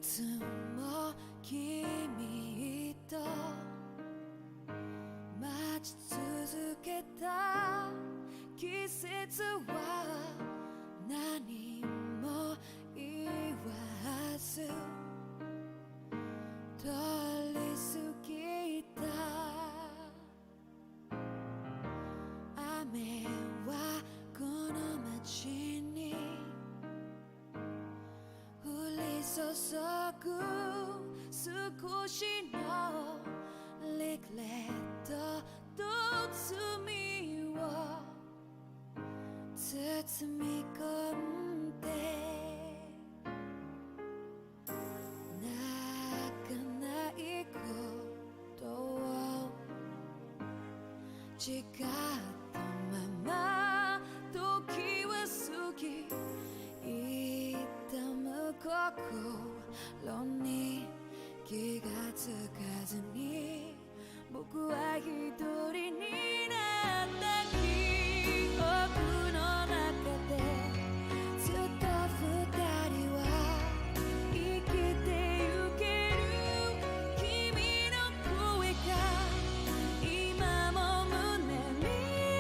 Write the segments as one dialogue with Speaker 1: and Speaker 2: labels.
Speaker 1: つも君と待ち続けた季節は何も言わず通り過ぎた。雨はこの街に降り注ぐ少しのリグレットと罪を包み込んで泣かないことを誓ったまま時は過ぎ痛む心に気がつかずに僕は一人になった記憶の中でずっと二人は生きてゆける君の声が今も胸に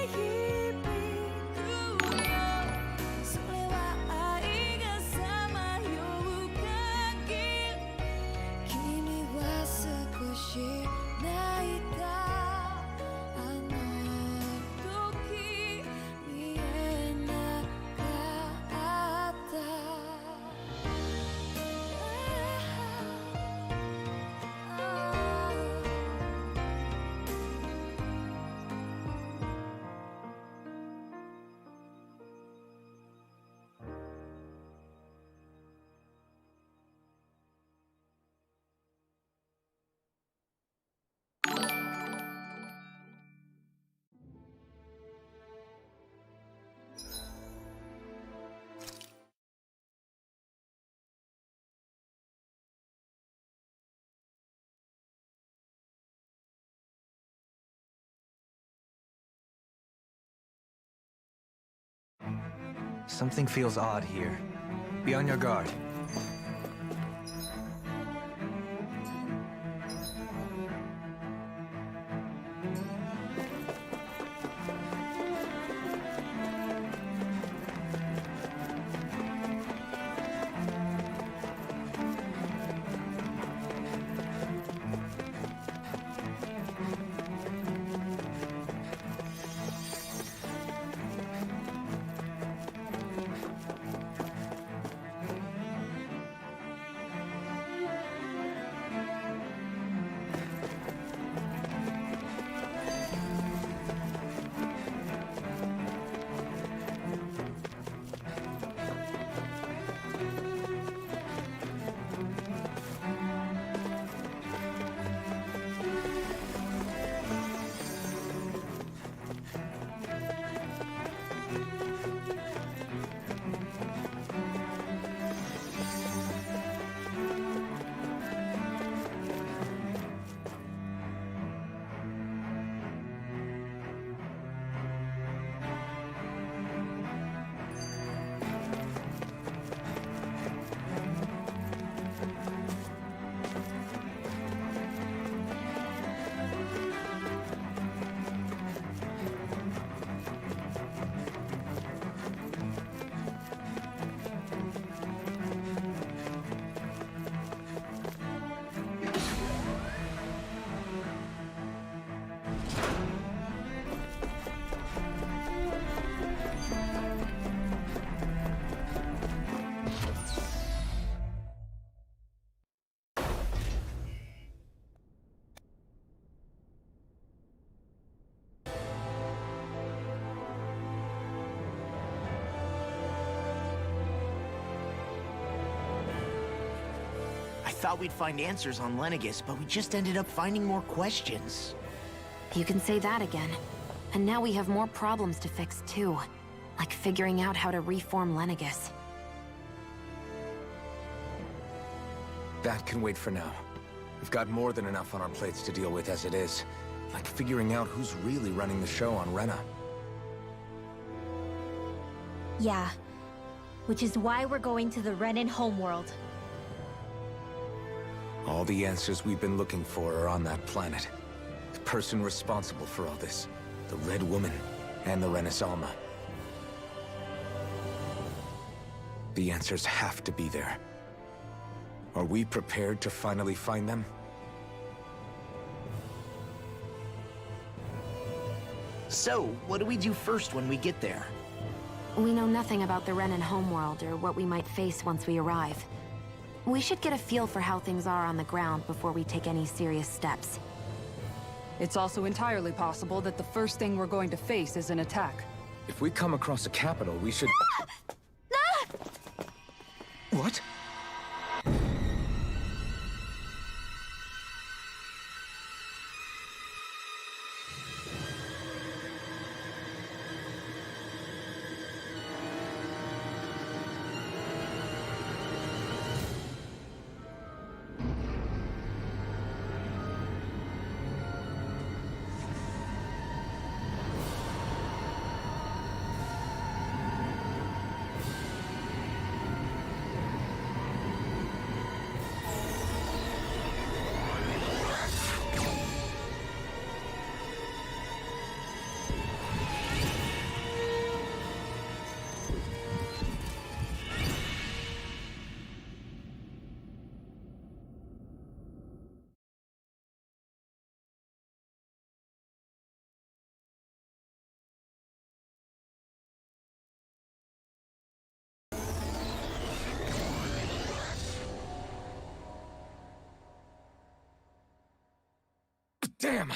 Speaker 1: 響くよ。それは愛がさまよう限り君は少し泣いた。あの時見えなかった。
Speaker 2: Something feels odd here. Be on your guard.
Speaker 3: I thought we'd find answers on Lenegis, but we just ended up finding more questions.
Speaker 4: You can say that again. And now we have more problems to fix too. Like figuring out how to reform Lenegis.
Speaker 2: That can wait for now. We've got more than enough on our plates to deal with as it is. Like figuring out who's really running the show on Rena.
Speaker 5: Yeah. Which is why we're going to the Renan homeworld.
Speaker 2: All the answers we've been looking for are on that planet. The person responsible for all this, the Red Woman and the Renis Alma. The answers have to be there. Are we prepared to finally find them?
Speaker 3: So, what do we do first when we get there?
Speaker 4: We know nothing about the Renin homeworld or what we might face once we arrive. We should get a feel for how things are on the ground before we take any serious steps.
Speaker 5: It's also entirely possible that the first thing we're going to face is an attack.
Speaker 2: If we come across a capital, we should... What? Damn!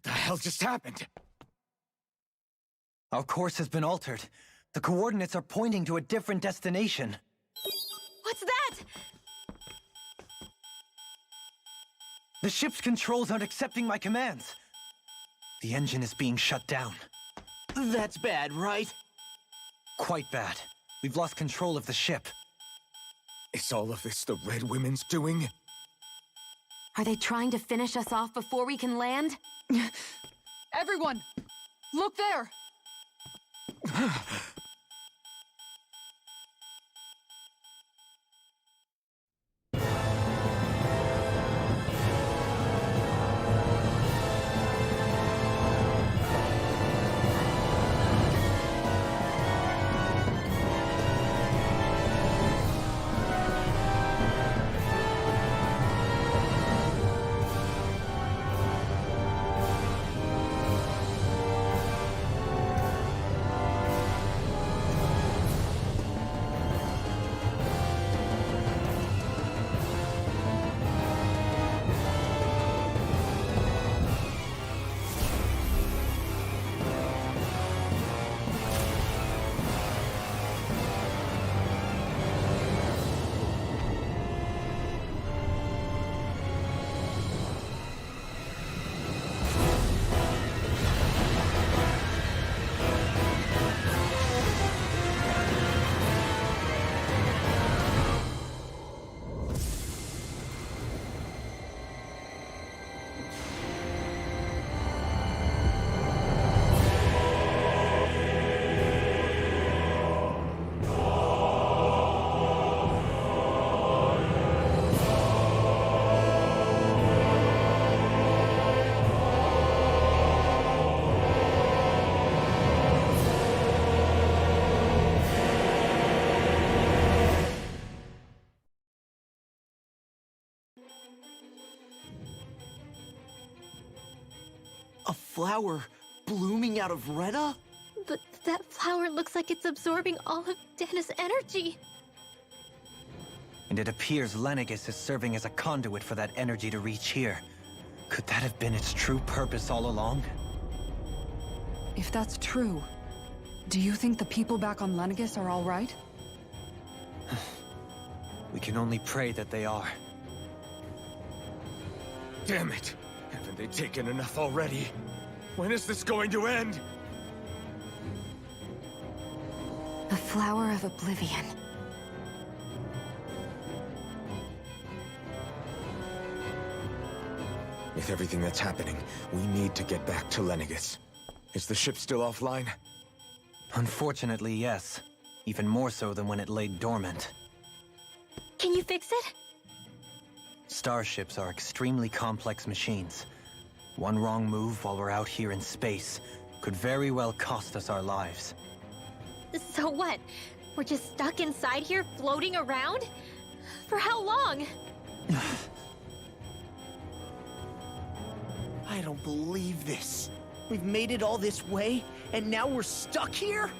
Speaker 2: The hell just happened?
Speaker 6: Our course has been altered. The coordinates are pointing to a different destination.
Speaker 4: What's that?
Speaker 6: The ship's controls aren't accepting my commands. The engine is being shut down.
Speaker 3: That's bad, right?
Speaker 6: Quite bad. We've lost control of the ship.
Speaker 2: Is all of this the Red Women's doing?
Speaker 4: Are they trying to finish us off before we can land?
Speaker 5: Everyone! Look there!
Speaker 3: A flower blooming out of Retta?
Speaker 7: But that flower looks like it's absorbing all of Dana's energy.
Speaker 6: And it appears Lenegis is serving as a conduit for that energy to reach here. Could that have been its true purpose all along?
Speaker 5: If that's true, do you think the people back on Lenegis are all right?
Speaker 6: We can only pray that they are.
Speaker 2: Damn it! Haven't they taken enough already? When is this going to end?
Speaker 4: The Flower of Oblivion.
Speaker 2: With everything that's happening, we need to get back to Lenegis. Is the ship still offline?
Speaker 6: Unfortunately, yes. Even more so than when it lay dormant.
Speaker 7: Can you fix it?
Speaker 6: Starships are extremely complex machines. One wrong move while we're out here in space could very well cost us our lives.
Speaker 7: So what? We're just stuck inside here, floating around? For how long?
Speaker 3: I don't believe this. We've made it all this way, and now we're stuck here?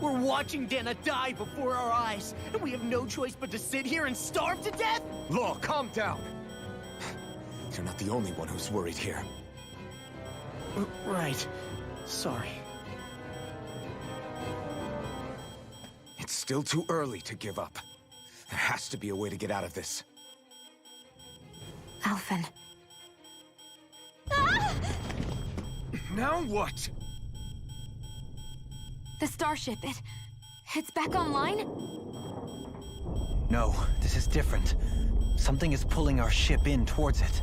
Speaker 3: We're watching Dana die before our eyes, and we have no choice but to sit here and starve to death?
Speaker 2: Law, calm down. You're not the only one who's worried here.
Speaker 3: Right. Sorry.
Speaker 2: It's still too early to give up. There has to be a way to get out of this.
Speaker 4: Alphen.
Speaker 2: Now what?
Speaker 4: The starship, it's back online?
Speaker 6: No, this is different. Something is pulling our ship in towards it.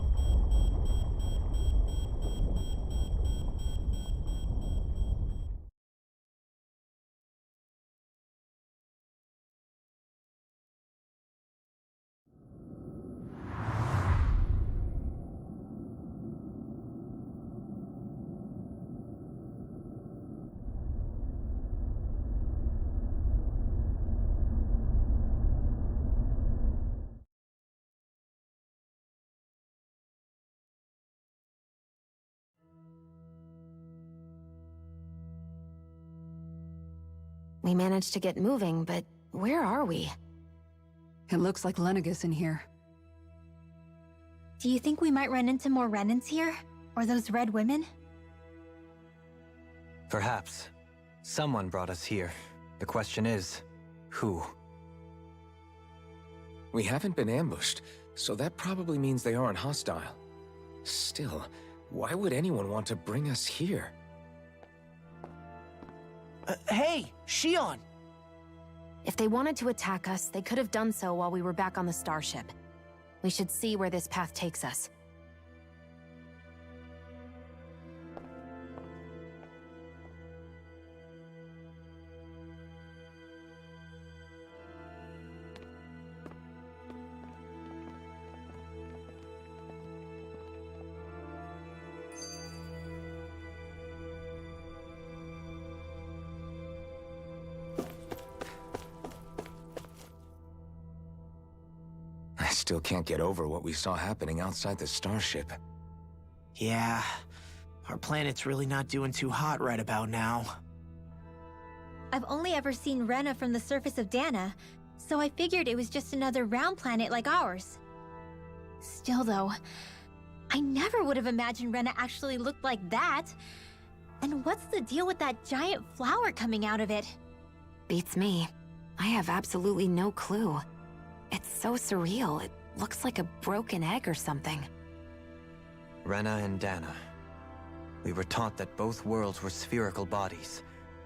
Speaker 4: We managed to get moving, but where are we?
Speaker 5: It looks like Lenegis in here.
Speaker 7: Do you think we might run into more Renans here? Or those red women?
Speaker 6: Perhaps. Someone brought us here. The question is, who?
Speaker 2: We haven't been ambushed, so that probably means they aren't hostile. Still, why would anyone want to bring us here?
Speaker 3: Hey, Shion!
Speaker 4: If they wanted to attack us, they could have done so while we were back on the starship. We should see where this path takes us.
Speaker 2: I still can't get over what we saw happening outside the starship.
Speaker 3: Yeah, our planet's really not doing too hot right about now.
Speaker 7: I've only ever seen Rena from the surface of Dana, so I figured it was just another round planet like ours. Still though, I never would have imagined Rena actually looked like that. And what's the deal with that giant flower coming out of it?
Speaker 4: Beats me. I have absolutely no clue. It's so surreal. It looks like a broken egg or something.
Speaker 6: Rena and Dana. We were taught that both worlds were spherical bodies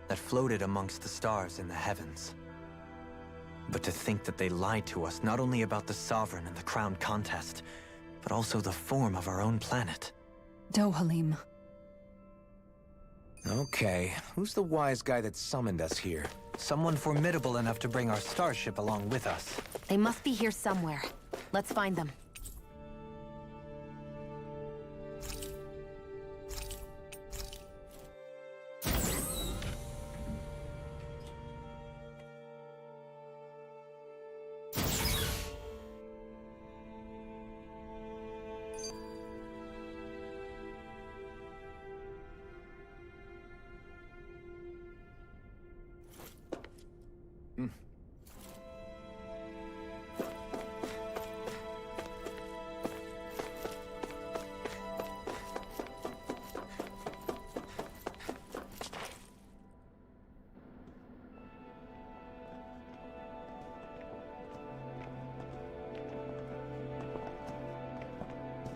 Speaker 6: that floated amongst the stars in the heavens. But to think that they lied to us not only about the Sovereign and the Crown contest, but also the form of our own planet.
Speaker 5: Dohalim.
Speaker 2: Okay, who's the wise guy that summoned us here?
Speaker 6: Someone formidable enough to bring our starship along with us.
Speaker 4: They must be here somewhere. Let's find them.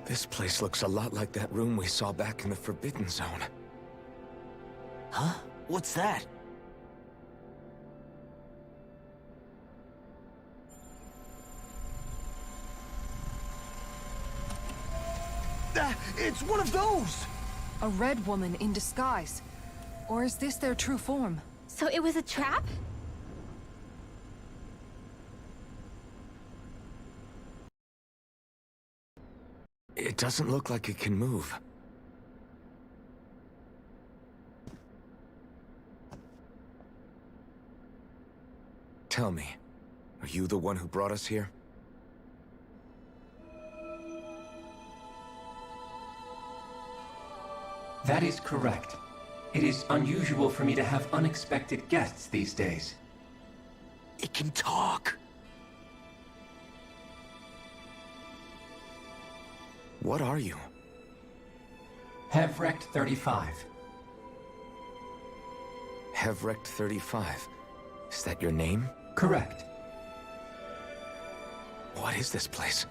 Speaker 2: This place looks a lot like that room we saw back in the Forbidden Zone.
Speaker 3: Huh? What's that? It's one of those!
Speaker 5: A red woman in disguise. Or is this their true form?
Speaker 7: So it was a trap?
Speaker 2: It doesn't look like it can move. Tell me, are you the one who brought us here?
Speaker 8: That is correct. It is unusual for me to have unexpected guests these days.
Speaker 3: It can talk.
Speaker 2: What are you?
Speaker 8: Hevrect 35.
Speaker 2: Hevrect 35. Is that your name?
Speaker 8: Correct.
Speaker 2: What is this place?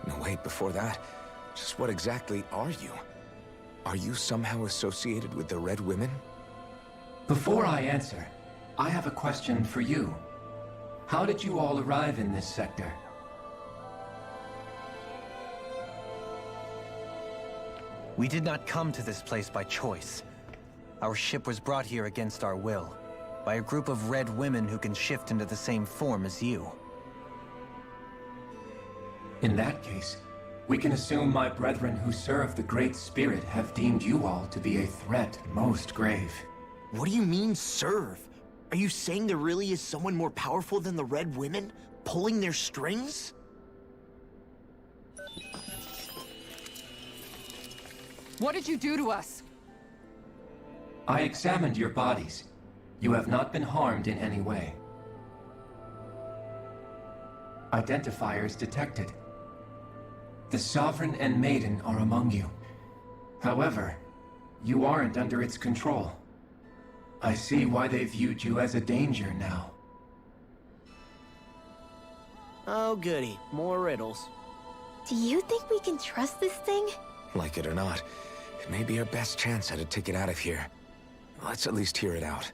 Speaker 2: No, wait, before that, just what exactly are you? Are you somehow associated with the Red Women?
Speaker 8: Before I answer, I have a question for you. How did you all arrive in this sector?
Speaker 6: We did not come to this place by choice. Our ship was brought here against our will, by a group of Red Women who can shift into the same form as you.
Speaker 8: In that case, we can assume my brethren who serve the Great Spirit have deemed you all to be a threat most grave.
Speaker 3: What do you mean, serve? Are you saying there really is someone more powerful than the Red Women, pulling their strings?
Speaker 5: What did you do to us?
Speaker 8: I examined your bodies. You have not been harmed in any way. Identifiers detected. The Sovereign and Maiden are among you. However, you aren't under its control. I see why they viewed you as a danger now.
Speaker 3: Oh goody, more riddles.
Speaker 7: Do you think we can trust this thing?
Speaker 2: Like it or not, it may be our best chance at a ticket out of here. Let's at least hear it out.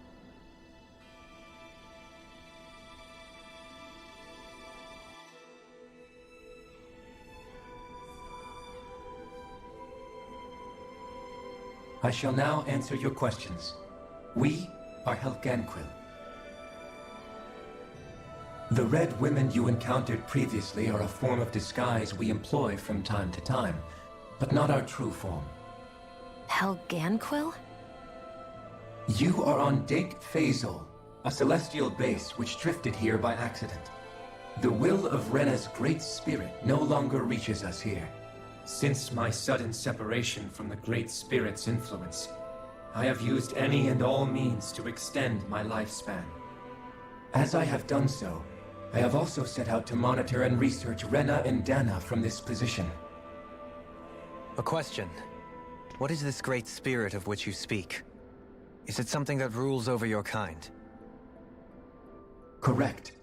Speaker 8: I shall now answer your questions. We are Helganquil. The Red Women you encountered previously are a form of disguise we employ from time to time, but not our true form.
Speaker 4: Helganquil?
Speaker 8: You are on Dake Phasol, a celestial base which drifted here by accident. The will of Rena's Great Spirit no longer reaches us here. Since my sudden separation from the Great Spirit's influence, I have used any and all means to extend my lifespan. As I have done so, I have also set out to monitor and research Rena and Dana from this position.
Speaker 6: A question. What is this Great Spirit of which you speak? Is it something that rules over your kind?
Speaker 8: Correct.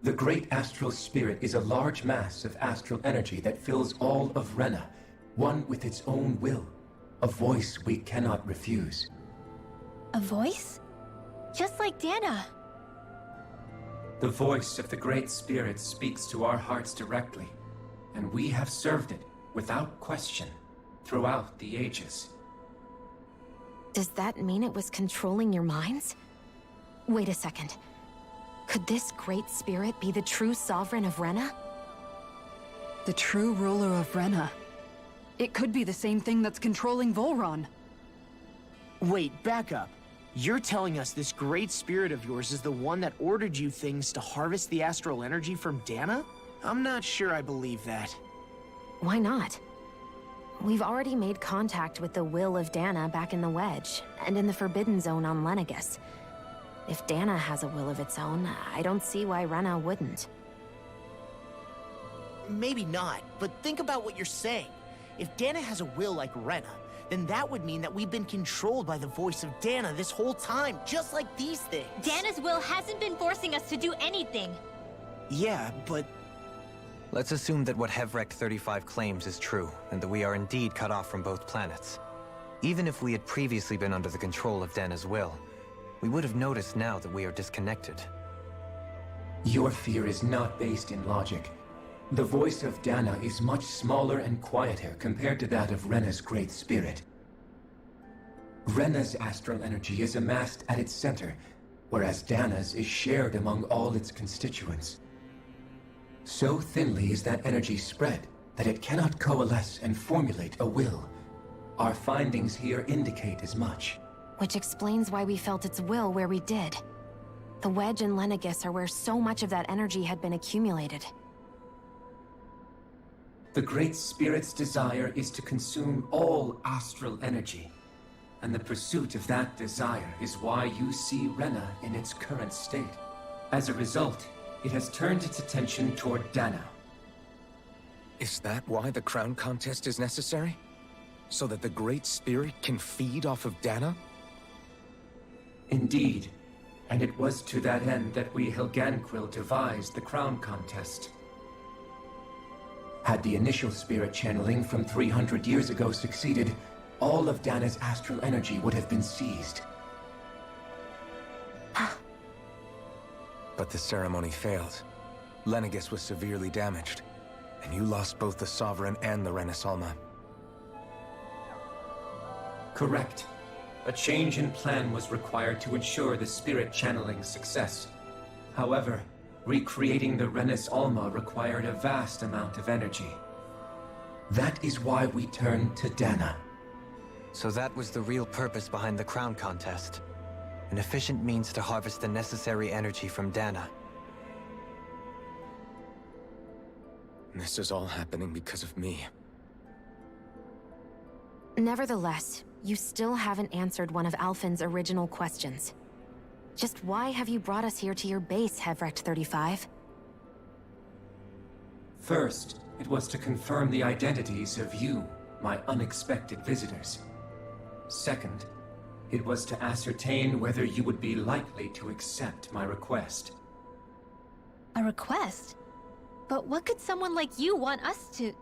Speaker 8: The Great Astral Spirit is a large mass of astral energy that fills all of Rena, one with its own will, a voice we cannot refuse.
Speaker 7: A voice? Just like Dana.
Speaker 8: The voice of the Great Spirit speaks to our hearts directly, and we have served it without question throughout the ages.
Speaker 4: Does that mean it was controlling your minds? Wait a second. Could this Great Spirit be the true Sovereign of Rena?
Speaker 5: The true ruler of Rena. It could be the same thing that's controlling Volron.
Speaker 3: Wait, back up. You're telling us this Great Spirit of yours is the one that ordered you things to harvest the astral energy from Dana? I'm not sure I believe that.
Speaker 4: Why not? We've already made contact with the will of Dana back in the Wedge, and in the Forbidden Zone on Lenegus. If Dana has a will of its own, I don't see why Rena wouldn't.
Speaker 3: Maybe not, but think about what you're saying. If Dana has a will like Rena, then that would mean that we've been controlled by the voice of Dana this whole time, just like these things.
Speaker 7: Dana's will hasn't been forcing us to do anything.
Speaker 3: Yeah, but...
Speaker 6: Let's assume that what Hevrect 35 claims is true, and that we are indeed cut off from both planets. Even if we had previously been under the control of Dana's will, we would have noticed now that we are disconnected.
Speaker 8: Your fear is not based in logic. The voice of Dana is much smaller and quieter compared to that of Rena's Great Spirit. Rena's astral energy is amassed at its center, whereas Dana's is shared among all its constituents. So thinly is that energy spread that it cannot coalesce and formulate a will. Our findings here indicate as much.
Speaker 4: Which explains why we felt its will where we did. The Wedge and Lenegis are where so much of that energy had been accumulated.
Speaker 8: The Great Spirit's desire is to consume all astral energy, and the pursuit of that desire is why you see Rena in its current state. As a result, it has turned its attention toward Dana.
Speaker 2: Is that why the crown contest is necessary? So that the Great Spirit can feed off of Dana?
Speaker 8: Indeed, and it was to that end that we Helganquil devised the crown contest. Had the initial spirit channeling from 300 years ago succeeded, all of Dana's astral energy would have been seized.
Speaker 2: But the ceremony failed. Lenegis was severely damaged, and you lost both the Sovereign and the Renasalma.
Speaker 8: Correct. A change in plan was required to ensure the spirit channeling's success. However, recreating the Renis Alma required a vast amount of energy. That is why we turned to Dana.
Speaker 6: So that was the real purpose behind the crown contest. An efficient means to harvest the necessary energy from Dana.
Speaker 2: This is all happening because of me.
Speaker 4: Nevertheless, you still haven't answered one of Alphen's original questions. Just why have you brought us here to your base, Hevrecht 35?
Speaker 8: First, it was to confirm the identities of you, my unexpected visitors. Second, it was to ascertain whether you would be likely to accept my request.
Speaker 7: A request? But what could someone like you want us to...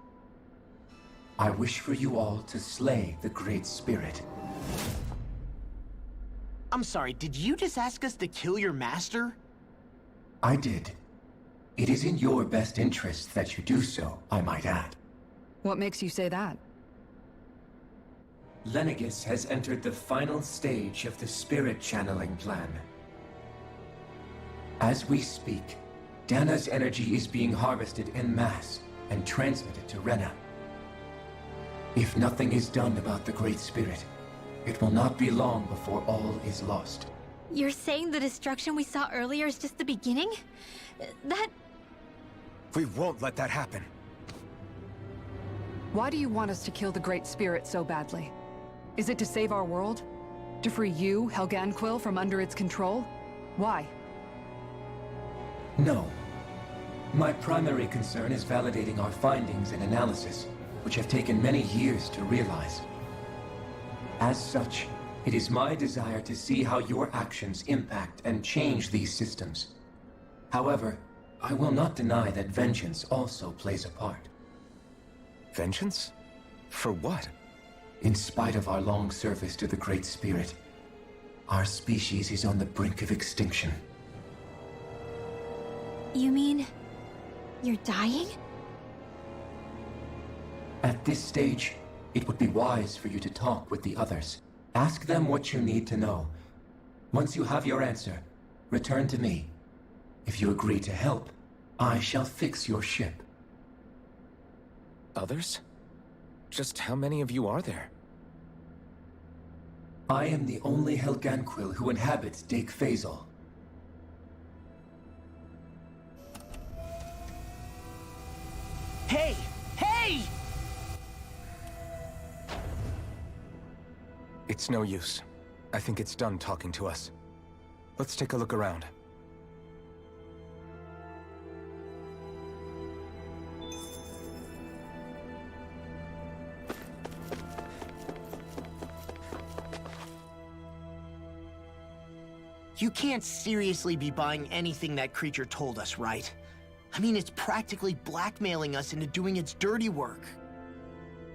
Speaker 8: I wish for you all to slay the Great Spirit.
Speaker 3: I'm sorry, did you just ask us to kill your master?
Speaker 8: I did. It is in your best interest that you do so, I might add.
Speaker 5: What makes you say that?
Speaker 8: Lenegis has entered the final stage of the spirit channeling plan. As we speak, Dana's energy is being harvested en masse and transmitted to Rena. If nothing is done about the Great Spirit, it will not be long before all is lost.
Speaker 7: You're saying the destruction we saw earlier is just the beginning? That...
Speaker 2: We won't let that happen.
Speaker 5: Why do you want us to kill the Great Spirit so badly? Is it to save our world? To free you, Helganquil, from under its control? Why?
Speaker 8: No. My primary concern is validating our findings and analysis, which have taken many years to realize. As such, it is my desire to see how your actions impact and change these systems. However, I will not deny that vengeance also plays a part.
Speaker 2: Vengeance? For what?
Speaker 8: In spite of our long service to the Great Spirit, our species is on the brink of extinction.
Speaker 7: You mean... you're dying?
Speaker 8: At this stage, it would be wise for you to talk with the others. Ask them what you need to know. Once you have your answer, return to me. If you agree to help, I shall fix your ship.
Speaker 2: Others? Just how many of you are there?
Speaker 8: I am the only Helganquil who inhabits Dake Phasal.
Speaker 3: Hey! Hey!
Speaker 2: It's no use. I think it's done talking to us. Let's take a look around.
Speaker 3: You can't seriously be buying anything that creature told us, right? I mean, it's practically blackmailing us into doing its dirty work.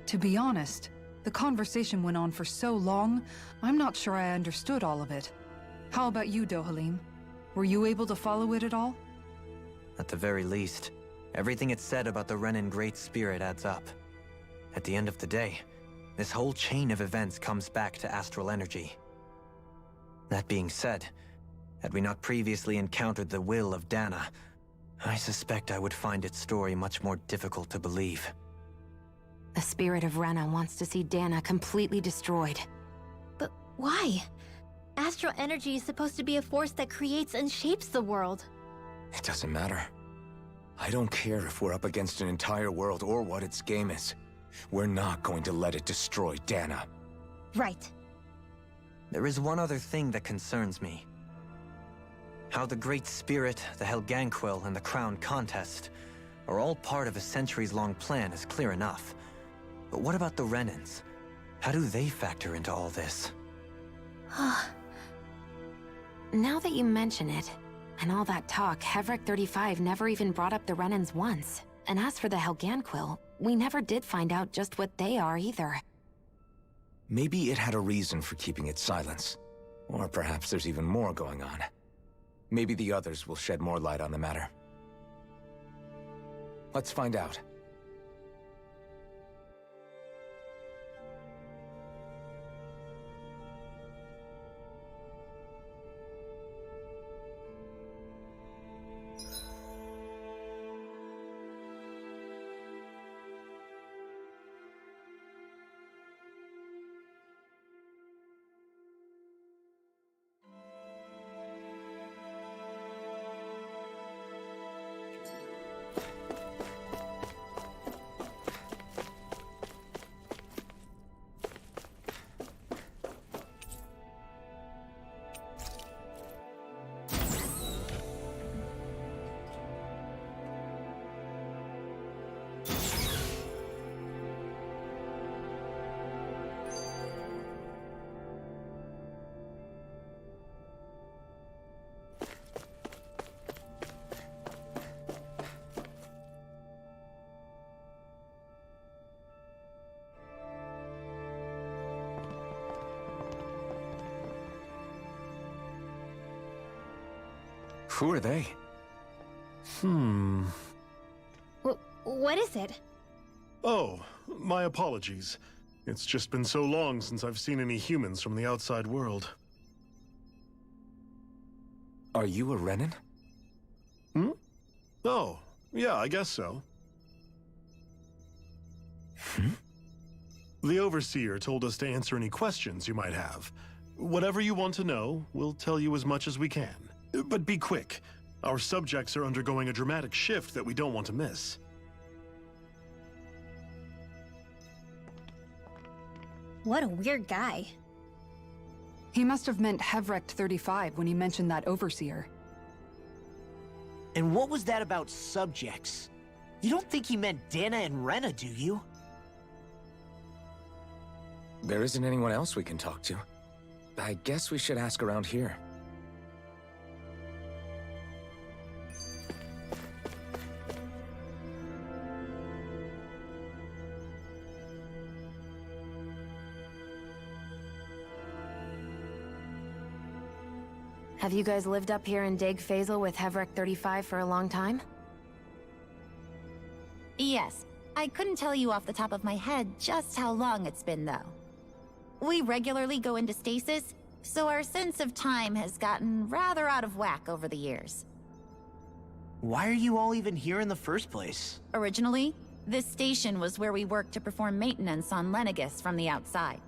Speaker 5: To be honest, the conversation went on for so long, I'm not sure I understood all of it. How about you, Dohalim? Were you able to follow it at all?
Speaker 6: At the very least, everything it said about the Renan Great Spirit adds up. At the end of the day, this whole chain of events comes back to astral energy. That being said, had we not previously encountered the will of Dana, I suspect I would find its story much more difficult to believe.
Speaker 4: The spirit of Rena wants to see Dana completely destroyed.
Speaker 7: But why? Astral energy is supposed to be a force that creates and shapes the world.
Speaker 2: It doesn't matter. I don't care if we're up against an entire world or what its game is. We're not going to let it destroy Dana.
Speaker 7: Right.
Speaker 6: There is one other thing that concerns me. How the Great Spirit, the Helganquil, and the Crown Contest are all part of a centuries-long plan is clear enough. But what about the Renans? How do they factor into all this?
Speaker 4: Now that you mention it, and all that talk, Hevric 35 never even brought up the Renans once. And as for the Helganquil, we never did find out just what they are either.
Speaker 2: Maybe it had a reason for keeping its silence. Or perhaps there's even more going on. Maybe the others will shed more light on the matter. Let's find out. Who are they?
Speaker 7: What is it?
Speaker 9: Oh, my apologies. It's just been so long since I've seen any humans from the outside world.
Speaker 2: Are you a Renan?
Speaker 9: Oh, yeah, I guess so. The Overseer told us to answer any questions you might have. Whatever you want to know, we'll tell you as much as we can. But be quick. Our subjects are undergoing a dramatic shift that we don't want to miss.
Speaker 7: What a weird guy.
Speaker 5: He must have meant Hevric 35 when he mentioned that Overseer.
Speaker 3: And what was that about subjects? You don't think he meant Dana and Rena, do you?
Speaker 2: There isn't anyone else we can talk to. I guess we should ask around here.
Speaker 4: Have you guys lived up here in Dig Faisal with Hevric 35 for a long time?
Speaker 10: Yes. I couldn't tell you off the top of my head just how long it's been, though. We regularly go into stasis, so our sense of time has gotten rather out of whack over the years.
Speaker 3: Why are you all even here in the first place?
Speaker 10: Originally, this station was where we worked to perform maintenance on Lenegis from the outside.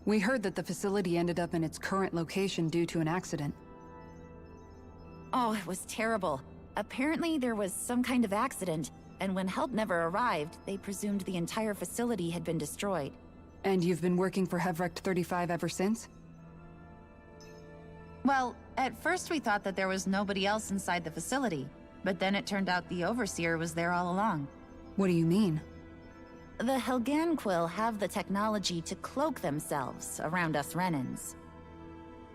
Speaker 5: We heard that the facility ended up in its current location due to an accident.
Speaker 10: Oh, it was terrible. Apparently there was some kind of accident, and when help never arrived, they presumed the entire facility had been destroyed.
Speaker 5: And you've been working for Hevric 35 ever since?
Speaker 10: Well, at first we thought that there was nobody else inside the facility, but then it turned out the Overseer was there all along.
Speaker 5: What do you mean?
Speaker 10: The Helganquil have the technology to cloak themselves around us Renans.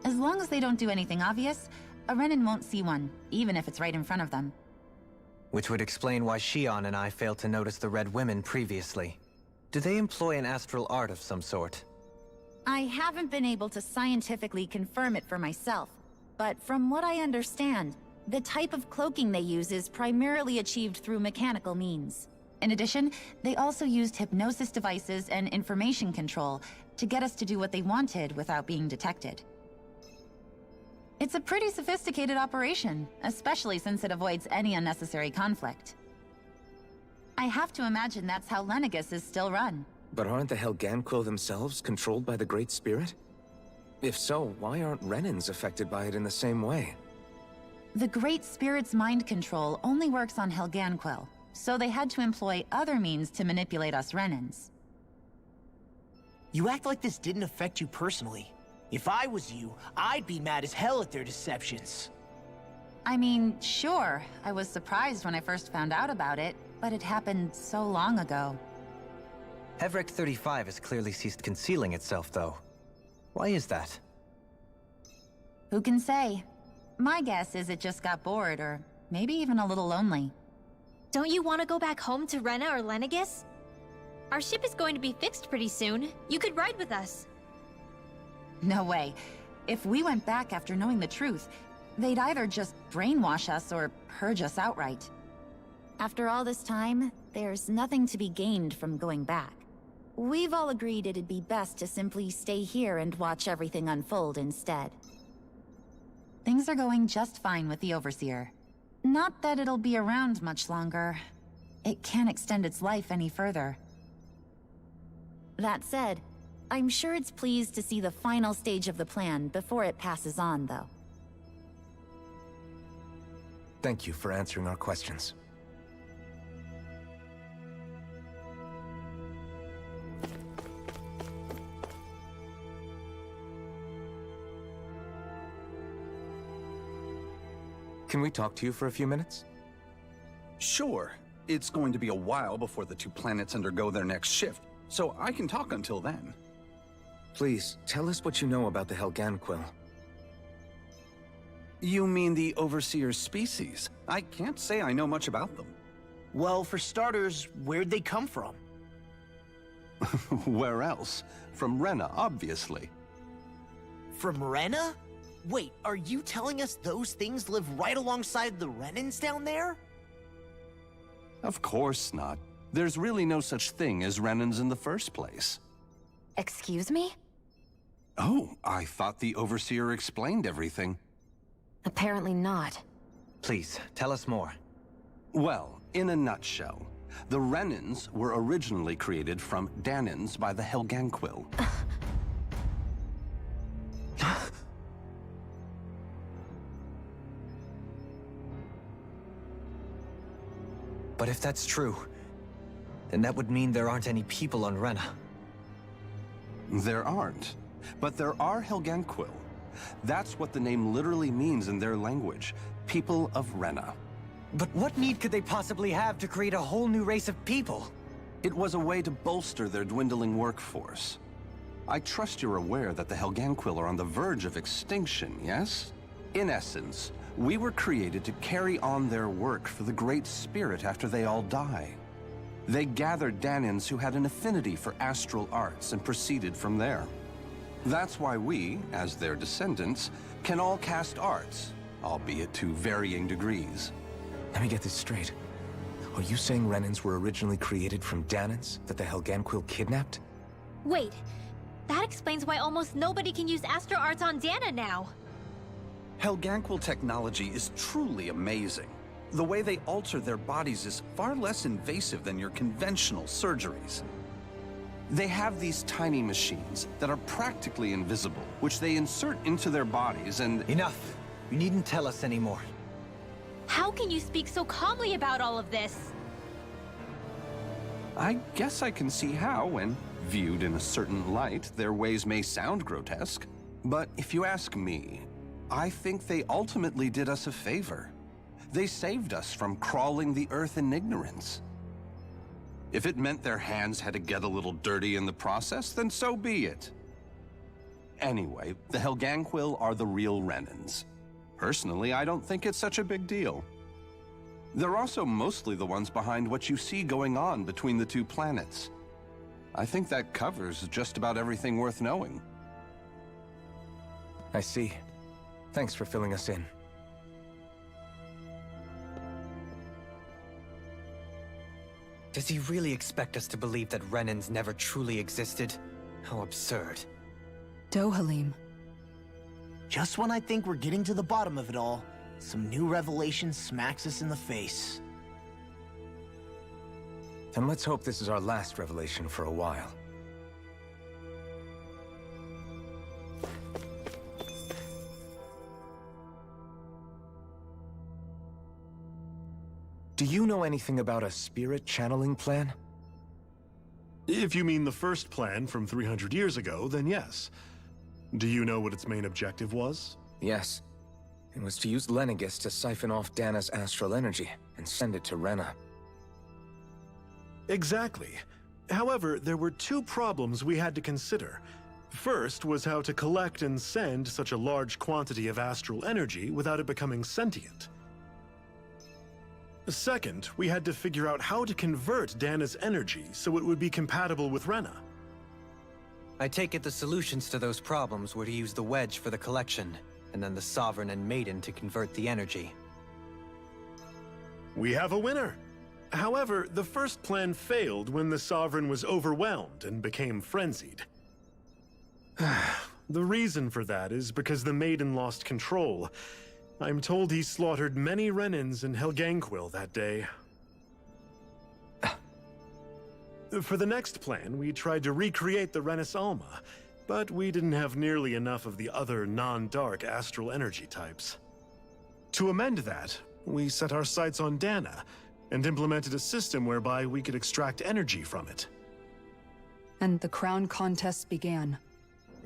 Speaker 10: As long as they don't do anything obvious, a Renan won't see one, even if it's right in front of them.
Speaker 6: Which would explain why Shion and I failed to notice the Red Women previously. Do they employ an astral art of some sort?
Speaker 10: I haven't been able to scientifically confirm it for myself, but from what I understand, the type of cloaking they use is primarily achieved through mechanical means. In addition, they also used hypnosis devices and information control to get us to do what they wanted without being detected. It's a pretty sophisticated operation, especially since it avoids any unnecessary conflict. I have to imagine that's how Lenegis is still run.
Speaker 2: But aren't the Helganquil themselves controlled by the Great Spirit? If so, why aren't Renans affected by it in the same way?
Speaker 10: The Great Spirit's mind control only works on Helganquil, so they had to employ other means to manipulate us Renans.
Speaker 3: You act like this didn't affect you personally. If I was you, I'd be mad as hell at their deceptions.
Speaker 10: I mean, sure, I was surprised when I first found out about it, but it happened so long ago.
Speaker 6: Heveric 35 has clearly ceased concealing itself, though. Why is that?
Speaker 10: Who can say? My guess is it just got bored, or maybe even a little lonely.
Speaker 7: Don't you want to go back home to Rena or Lenegis? Our ship is going to be fixed pretty soon. You could ride with us.
Speaker 10: No way. If we went back after knowing the truth, they'd either just brainwash us or purge us outright. After all this time, there's nothing to be gained from going back. We've all agreed it'd be best to simply stay here and watch everything unfold instead. Things are going just fine with the Overseer. Not that it'll be around much longer. It can't extend its life any further. That said, I'm sure it's pleased to see the final stage of the plan before it passes on, though.
Speaker 2: Thank you for answering our questions. Can we talk to you for a few minutes?
Speaker 11: Sure. It's going to be a while before the two planets undergo their next shift, so I can talk until then.
Speaker 2: Please, tell us what you know about the Helganquil.
Speaker 11: You mean the Overseer species? I can't say I know much about them.
Speaker 3: Well, for starters, where'd they come from?
Speaker 11: Where else? From Rena, obviously.
Speaker 3: From Rena? Wait, are you telling us those things live right alongside the Renans down there?
Speaker 11: Of course not. There's really no such thing as Renans in the first place.
Speaker 4: Excuse me?
Speaker 11: Oh, I thought the Overseer explained everything.
Speaker 4: Apparently not.
Speaker 6: Please, tell us more.
Speaker 11: Well, in a nutshell, the Renans were originally created from Danans by the Helganquil.
Speaker 6: But if that's true, then that would mean there aren't any people on Rena.
Speaker 11: There aren't, but there are Helganquil. That's what the name literally means in their language, people of Rena.
Speaker 6: But what need could they possibly have to create a whole new race of people?
Speaker 11: It was a way to bolster their dwindling workforce. I trust you're aware that the Helganquil are on the verge of extinction, yes? In essence, we were created to carry on their work for the Great Spirit after they all die. They gathered Danans who had an affinity for astral arts and proceeded from there. That's why we, as their descendants, can all cast arts, albeit to varying degrees.
Speaker 2: Let me get this straight. Are you saying Renans were originally created from Danans that the Helganquil kidnapped?
Speaker 7: Wait, that explains why almost nobody can use astral arts on Dana now.
Speaker 11: Helganquil technology is truly amazing. The way they alter their bodies is far less invasive than your conventional surgeries. They have these tiny machines that are practically invisible, which they insert into their bodies and—
Speaker 6: Enough! You needn't tell us anymore.
Speaker 7: How can you speak so calmly about all of this?
Speaker 11: I guess I can see how, when viewed in a certain light, their ways may sound grotesque. But if you ask me, I think they ultimately did us a favor. They saved us from crawling the earth in ignorance. If it meant their hands had to get a little dirty in the process, then so be it. Anyway, the Helganquil are the real Renans. Personally, I don't think it's such a big deal. They're also mostly the ones behind what you see going on between the two planets. I think that covers just about everything worth knowing.
Speaker 2: I see. Thanks for filling us in.
Speaker 6: Does he really expect us to believe that Renans never truly existed? How absurd.
Speaker 5: Dohalim.
Speaker 3: Just when I think we're getting to the bottom of it all, some new revelation smacks us in the face.
Speaker 2: And let's hope this is our last revelation for a while. Do you know anything about a spirit channeling plan?
Speaker 9: If you mean the first plan from 300 years ago, then yes. Do you know what its main objective was?
Speaker 2: Yes. It was to use Lenegis to siphon off Dana's astral energy and send it to Rena.
Speaker 9: Exactly. However, there were two problems we had to consider. First was how to collect and send such a large quantity of astral energy without it becoming sentient. Second, we had to figure out how to convert Dana's energy so it would be compatible with Rena.
Speaker 6: I take it the solutions to those problems were to use the wedge for the collection, and then the Sovereign and Maiden to convert the energy.
Speaker 9: We have a winner! However, the first plan failed when the Sovereign was overwhelmed and became frenzied. The reason for that is because the Maiden lost control. I'm told he slaughtered many Renans in Helganquil that day. For the next plan, we tried to recreate the Renis Alma, but we didn't have nearly enough of the other non-dark astral energy types. To amend that, we set our sights on Dana, and implemented a system whereby we could extract energy from it.
Speaker 5: And the crown contest began.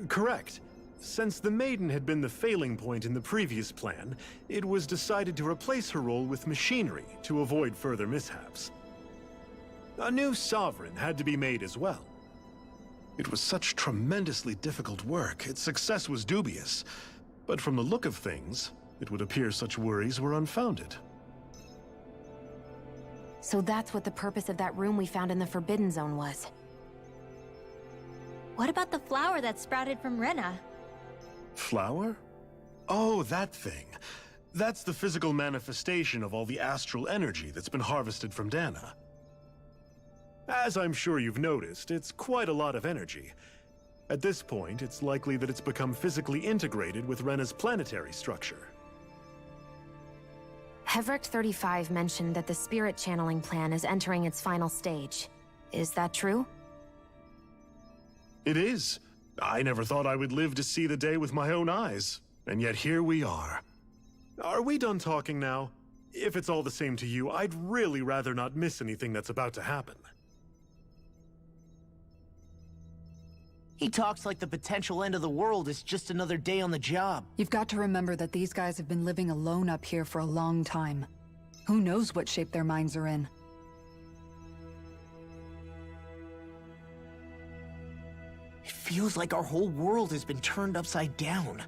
Speaker 9: Correct. Since the Maiden had been the failing point in the previous plan, it was decided to replace her role with machinery to avoid further mishaps. A new Sovereign had to be made as well. It was such tremendously difficult work, its success was dubious. But from the look of things, it would appear such worries were unfounded.
Speaker 4: So that's what the purpose of that room we found in the Forbidden Zone was.
Speaker 7: What about the flower that sprouted from Rena?
Speaker 9: Flower? Oh, that thing. That's the physical manifestation of all the astral energy that's been harvested from Dana. As I'm sure you've noticed, it's quite a lot of energy. At this point, it's likely that it's become physically integrated with Rena's planetary structure.
Speaker 4: Hevric 35 mentioned that the spirit channeling plan is entering its final stage. Is that true?
Speaker 9: It is. I never thought I would live to see the day with my own eyes, and yet here we are. Are we done talking now? If it's all the same to you, I'd really rather not miss anything that's about to happen.
Speaker 3: He talks like the potential end of the world is just another day on the job.
Speaker 5: You've got to remember that these guys have been living alone up here for a long time. Who knows what shape their minds are in?
Speaker 3: It feels like our whole world has been turned upside down.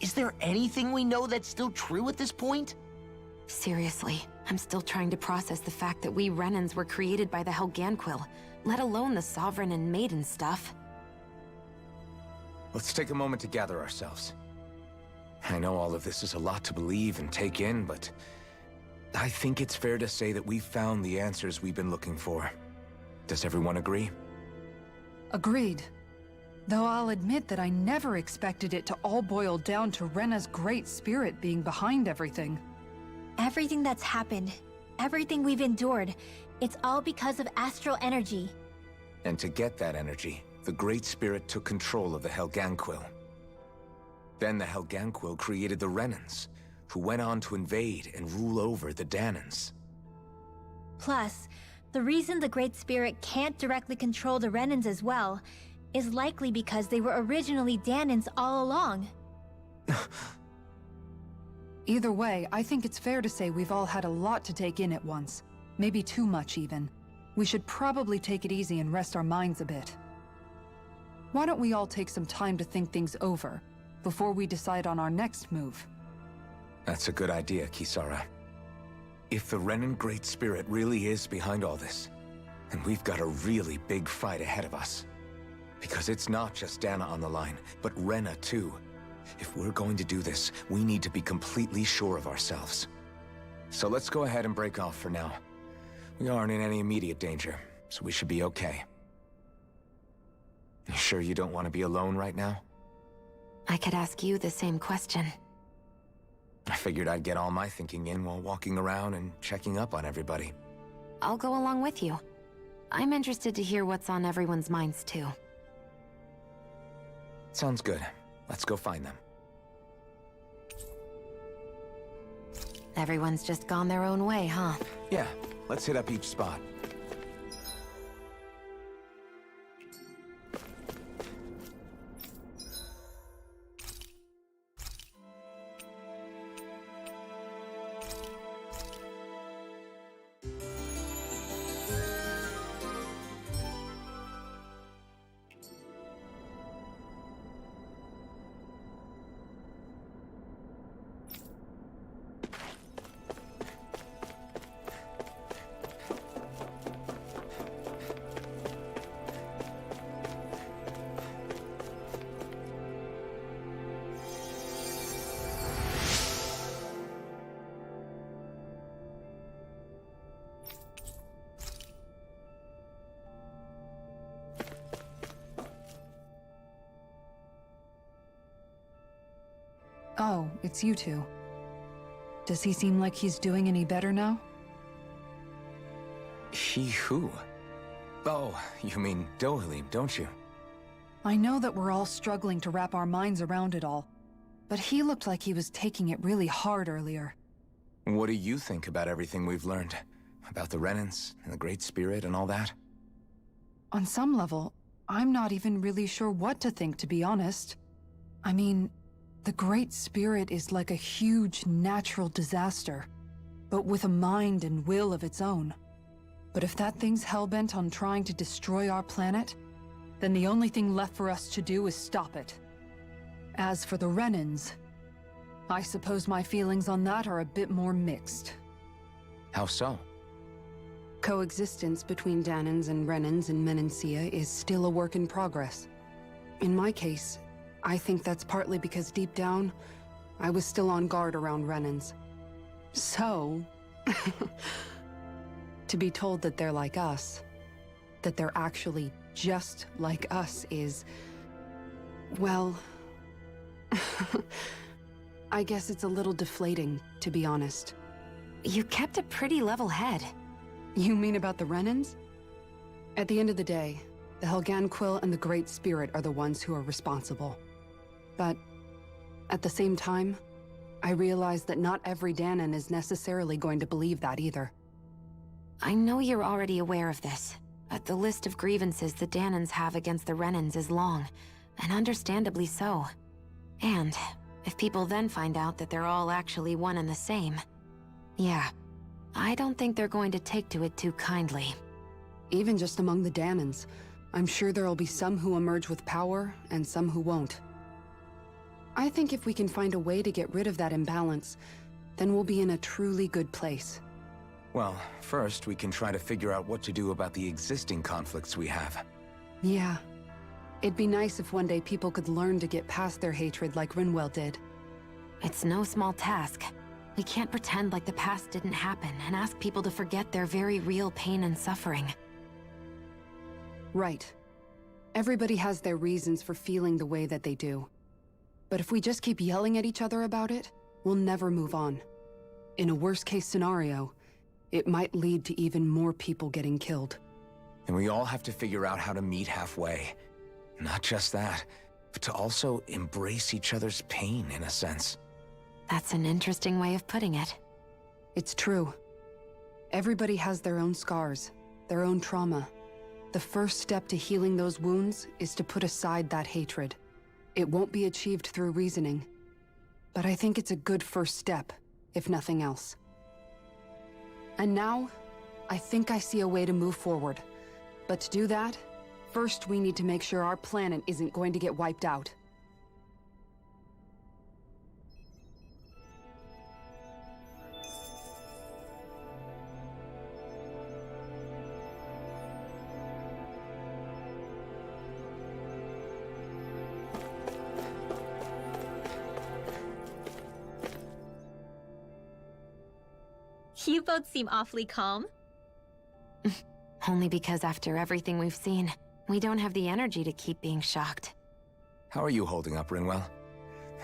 Speaker 3: Is there anything we know that's still true at this point?
Speaker 4: Seriously, I'm still trying to process the fact that we Renans were created by the Helganquil, let alone the Sovereign and Maiden stuff.
Speaker 2: Let's take a moment to gather ourselves. I know all of this is a lot to believe and take in, but I think it's fair to say that we've found the answers we've been looking for. Does everyone agree?
Speaker 5: Agreed. Though I'll admit that I never expected it to all boil down to Rena's great spirit being behind everything.
Speaker 7: Everything that's happened, everything we've endured, it's all because of astral energy.
Speaker 2: And to get that energy, the Great Spirit took control of the Helganquil. Then the Helganquil created the Renans, who went on to invade and rule over the Danans.
Speaker 7: Plus, the reason the Great Spirit can't directly control the Renans as well is likely because they were originally Danans all along.
Speaker 5: Either way, I think it's fair to say we've all had a lot to take in at once. Maybe too much, even. We should probably take it easy and rest our minds a bit. Why don't we all take some time to think things over, before we decide on our next move?
Speaker 2: That's a good idea, Kisara. If the Renan Great Spirit really is behind all this, then we've got a really big fight ahead of us. Because it's not just Dana on the line, but Rena too. If we're going to do this, we need to be completely sure of ourselves. So let's go ahead and break off for now. We aren't in any immediate danger, so we should be okay. You sure you don't want to be alone right now?
Speaker 4: I could ask you the same question.
Speaker 2: I figured I'd get all my thinking in while walking around and checking up on everybody.
Speaker 4: I'll go along with you. I'm interested to hear what's on everyone's minds, too.
Speaker 2: Sounds good. Let's go find them.
Speaker 4: Everyone's just gone their own way, huh?
Speaker 2: Yeah, let's hit up each spot.
Speaker 5: Oh, it's you two. Does he seem like he's doing any better now?
Speaker 2: He who? Oh, you mean Dohalim, don't you?
Speaker 5: I know that we're all struggling to wrap our minds around it all, but he looked like he was taking it really hard earlier.
Speaker 2: What do you think about everything we've learned? About the Renans, and the Great Spirit, and all that?
Speaker 5: On some level, I'm not even really sure what to think, to be honest. I mean, the Great Spirit is like a huge natural disaster, but with a mind and will of its own. But if that thing's hellbent on trying to destroy our planet, then the only thing left for us to do is stop it. As for the Renans, I suppose my feelings on that are a bit more mixed.
Speaker 2: How so?
Speaker 12: Coexistence between Dahnans and Renans in Menancia is still a work in progress. In my case, I think that's partly because deep down, I was still on guard around Renans. So, to be told that they're like us, that they're actually just like us is, well, I guess it's a little deflating, to be honest.
Speaker 4: You kept a pretty level head.
Speaker 12: You mean about the Renans? At the end of the day, the Helganquil and the Great Spirit are the ones who are responsible. But at the same time, I realize that not every Dahnan is necessarily going to believe that either.
Speaker 4: I know you're already aware of this, but the list of grievances the Dahnans have against the Renans is long, and understandably so. And if people then find out that they're all actually one and the same, yeah, I don't think they're going to take to it too kindly.
Speaker 12: Even just among the Dahnans, I'm sure there'll be some who emerge with power and some who won't. I think if we can find a way to get rid of that imbalance, then we'll be in a truly good place.
Speaker 2: Well, first we can try to figure out what to do about the existing conflicts we have.
Speaker 12: Yeah. It'd be nice if one day people could learn to get past their hatred like Rinwell did.
Speaker 4: It's no small task. We can't pretend like the past didn't happen and ask people to forget their very real pain and suffering.
Speaker 12: Right. Everybody has their reasons for feeling the way that they do. But if we just keep yelling at each other about it, we'll never move on. In a worst-case scenario, it might lead to even more people getting killed.
Speaker 2: And we all have to figure out how to meet halfway. Not just that, but to also embrace each other's pain, in a sense.
Speaker 4: That's an interesting way of putting it.
Speaker 12: It's true. Everybody has their own scars, their own trauma. The first step to healing those wounds is to put aside that hatred. It won't be achieved through reasoning, but I think it's a good first step, if nothing else. And now, I think I see a way to move forward. But to do that, first we need to make sure our planet isn't going to get wiped out.
Speaker 7: You both seem awfully calm.
Speaker 4: Only because after everything we've seen, we don't have the energy to keep being shocked.
Speaker 2: How are you holding up, Rinwell?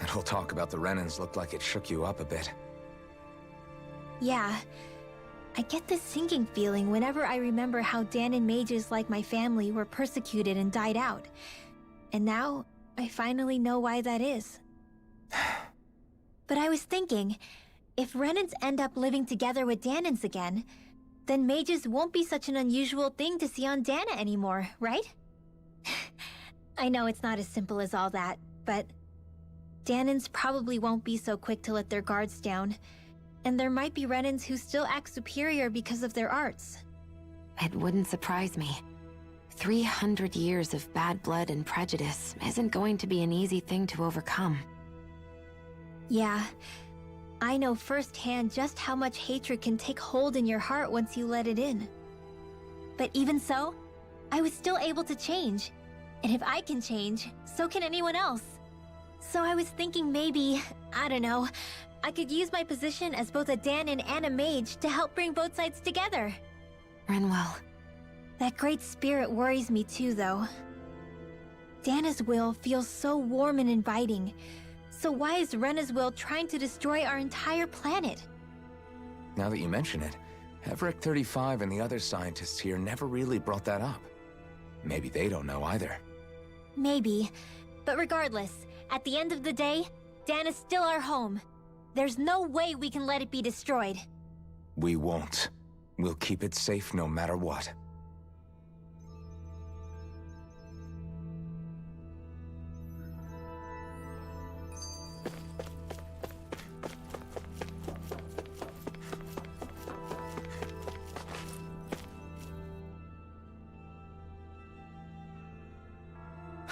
Speaker 2: That whole talk about the Renans looked like it shook you up a bit.
Speaker 7: Yeah. I get this sinking feeling whenever I remember how Dahnan mages like my family were persecuted and died out. And now, I finally know why that is. But I was thinking, if Renans end up living together with Dahnans again, then mages won't be such an unusual thing to see on Dahna anymore, right? I know it's not as simple as all that, but Dahnans probably won't be so quick to let their guards down, and there might be Renans who still act superior because of their arts.
Speaker 4: It wouldn't surprise me. 300 years of bad blood and prejudice isn't going to be an easy thing to overcome.
Speaker 7: Yeah, I know firsthand just how much hatred can take hold in your heart once you let it in. But even so, I was still able to change. And if I can change, so can anyone else. So I was thinking maybe, I don't know, I could use my position as both a Dahnan and a mage to help bring both sides together.
Speaker 4: Rinwell.
Speaker 7: That great spirit worries me too, though. Dahna's will feels so warm and inviting. So why is Rena's will trying to destroy our entire planet?
Speaker 2: Now that you mention it, Everett 35 and the other scientists here never really brought that up. Maybe they don't know either.
Speaker 7: Maybe. But regardless, at the end of the day, Dahna's still our home. There's no way we can let it be destroyed.
Speaker 2: We won't. We'll keep it safe no matter what.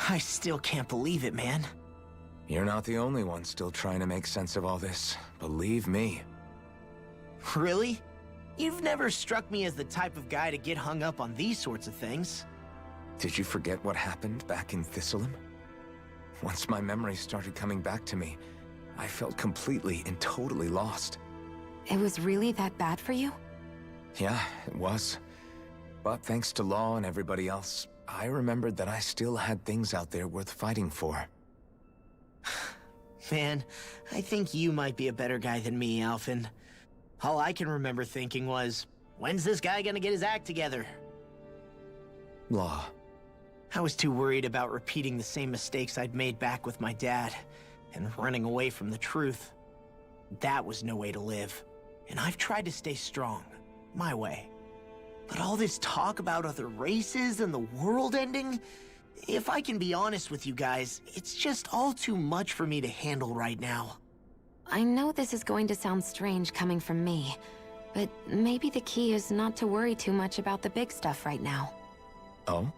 Speaker 3: I still can't believe it, man.
Speaker 2: You're not the only one still trying to make sense of all this. Believe me.
Speaker 3: Really? You've never struck me as the type of guy to get hung up on these sorts of things.
Speaker 2: Did you forget what happened back in Thistleum? Once my memory started coming back to me, I felt completely and totally lost.
Speaker 4: It was really that bad for you?
Speaker 2: Yeah, it was. But thanks to Law and everybody else, I remembered that I still had things out there worth fighting for.
Speaker 3: Man, I think you might be a better guy than me, Alphen. All I can remember thinking was, when's this guy gonna get his act together?
Speaker 2: Law.
Speaker 3: I was too worried about repeating the same mistakes I'd made back with my dad, and running away from the truth. That was no way to live, and I've tried to stay strong, my way. But all this talk about other races and the world ending, if I can be honest with you guys, it's just all too much for me to handle right now.
Speaker 4: I know this is going to sound strange coming from me, but maybe the key is not to worry too much about the big stuff right now.
Speaker 2: Oh?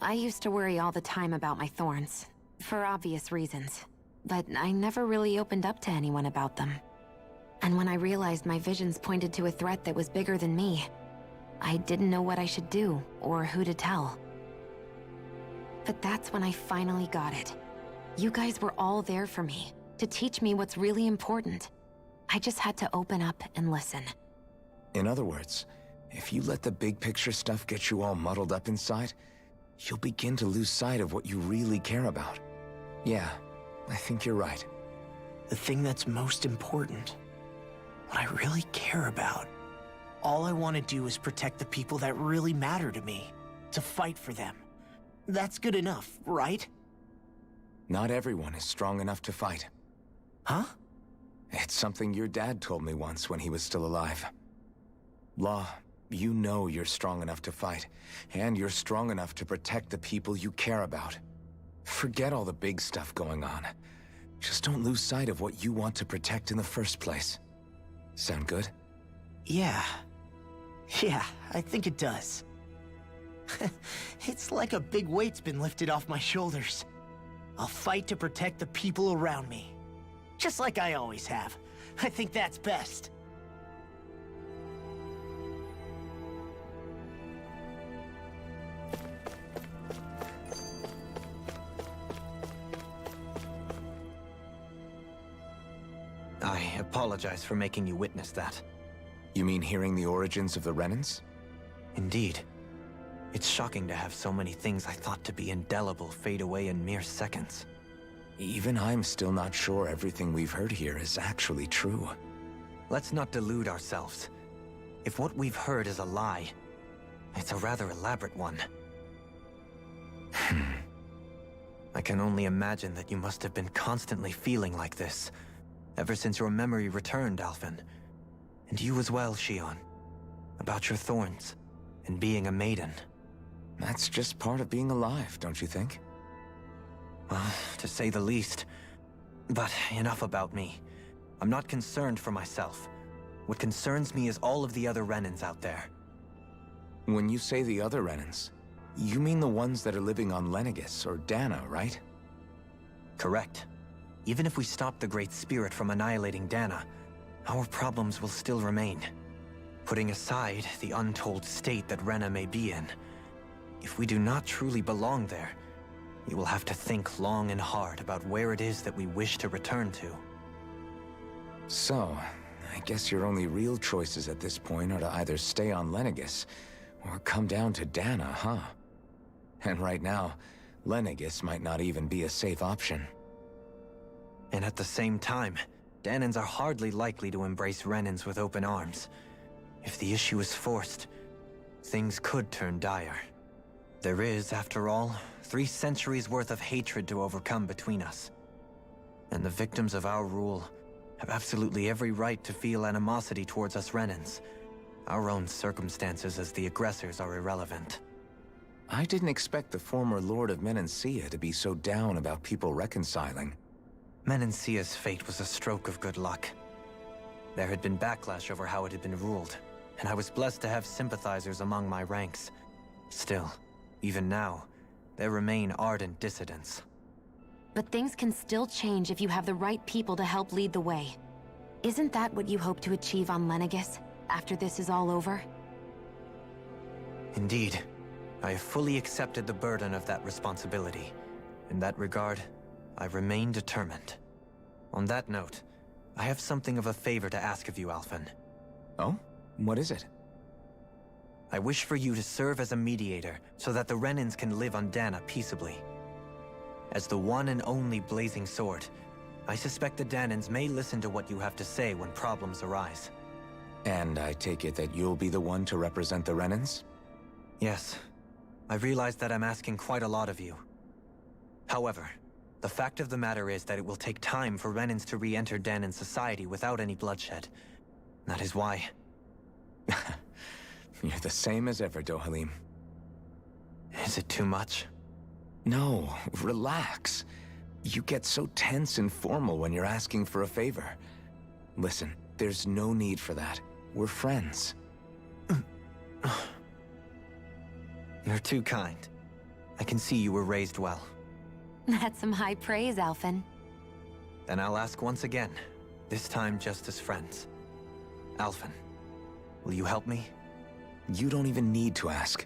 Speaker 4: I used to worry all the time about my thorns, for obvious reasons, but I never really opened up to anyone about them. And when I realized my visions pointed to a threat that was bigger than me, I didn't know what I should do, or who to tell. But that's when I finally got it. You guys were all there for me, to teach me what's really important. I just had to open up and listen.
Speaker 2: In other words, if you let the big picture stuff get you all muddled up inside, you'll begin to lose sight of what you really care about. Yeah, I think you're right.
Speaker 3: The thing that's most important, what I really care about. All I want to do is protect the people that really matter to me, to fight for them. That's good enough, right?
Speaker 2: Not everyone is strong enough to fight.
Speaker 3: Huh?
Speaker 2: It's something your dad told me once when he was still alive. Law, you know you're strong enough to fight, and you're strong enough to protect the people you care about. Forget all the big stuff going on. Just don't lose sight of what you want to protect in the first place. Sound good?
Speaker 3: Yeah, I think it does. It's like a big weight's been lifted off my shoulders. I'll fight to protect the people around me. Just like I always have. I think that's best.
Speaker 6: I apologize for making you witness that.
Speaker 2: You mean hearing the origins of the Renans?
Speaker 6: Indeed. It's shocking to have so many things I thought to be indelible fade away in mere seconds.
Speaker 2: Even I'm still not sure everything we've heard here is actually true.
Speaker 6: Let's not delude ourselves. if what we've heard is a lie, it's a rather elaborate one. I can only imagine that you must have been constantly feeling like this, ever since your memory returned, Alphen. And you as well, Shionne. About your thorns, and being a maiden.
Speaker 2: That's just part of being alive, don't you think?
Speaker 6: Well, to say the least. But enough about me. I'm not concerned for myself. What concerns me is all of the other Renans out there.
Speaker 2: When you say the other Renans, you mean the ones that are living on Lenegis or Dana, right?
Speaker 6: Correct. Even if we stop the Great Spirit from annihilating Dana, our problems will still remain. Putting aside the untold state that Rena may be in, if we do not truly belong there, we will have to think long and hard about where it is that we wish to return to.
Speaker 2: So, I guess your only real choices at this point are to either stay on Lenegis, or come down to Dana, huh? And right now, Lenegis might not even be a safe option.
Speaker 6: And at the same time, Danans are hardly likely to embrace Renans with open arms. If the issue is forced, things could turn dire. There is, after all, 3 centuries worth of hatred to overcome between us. And the victims of our rule have absolutely every right to feel animosity towards us Renans. Our own circumstances as the aggressors are irrelevant.
Speaker 2: I didn't expect the former Lord of Menancia to be so down about people reconciling.
Speaker 6: Menancia's fate was a stroke of good luck. There had been backlash over how it had been ruled, and I was blessed to have sympathizers among my ranks. Still, even now, there remain ardent dissidents.
Speaker 4: But things can still change if you have the right people to help lead the way. Isn't that what you hope to achieve on Lenegis, after this is all over?
Speaker 6: Indeed. I have fully accepted the burden of that responsibility. In that regard, I remain determined. On that note, I have something of a favor to ask of you, Alphen.
Speaker 2: Oh? What is it?
Speaker 6: I wish for you to serve as a mediator so that the Renans can live on Dana peaceably. As the one and only Blazing Sword, I suspect the Danans may listen to what you have to say when problems arise.
Speaker 2: And I take it that you'll be the one to represent the Renans?
Speaker 6: Yes. I realize that I'm asking quite a lot of you. However, the fact of the matter is that it will take time for Renans to re-enter Danan society without any bloodshed. That is why...
Speaker 2: You're the same as ever, Dohalim.
Speaker 6: Is it too much?
Speaker 2: No, relax. You get so tense and formal when you're asking for a favor. Listen, there's no need for that. We're friends.
Speaker 6: You're too kind. I can see you were raised well.
Speaker 4: That's some high praise, Alphen.
Speaker 6: Then I'll ask once again, this time just as friends. Alphen, will you help me?
Speaker 2: You don't even need to ask.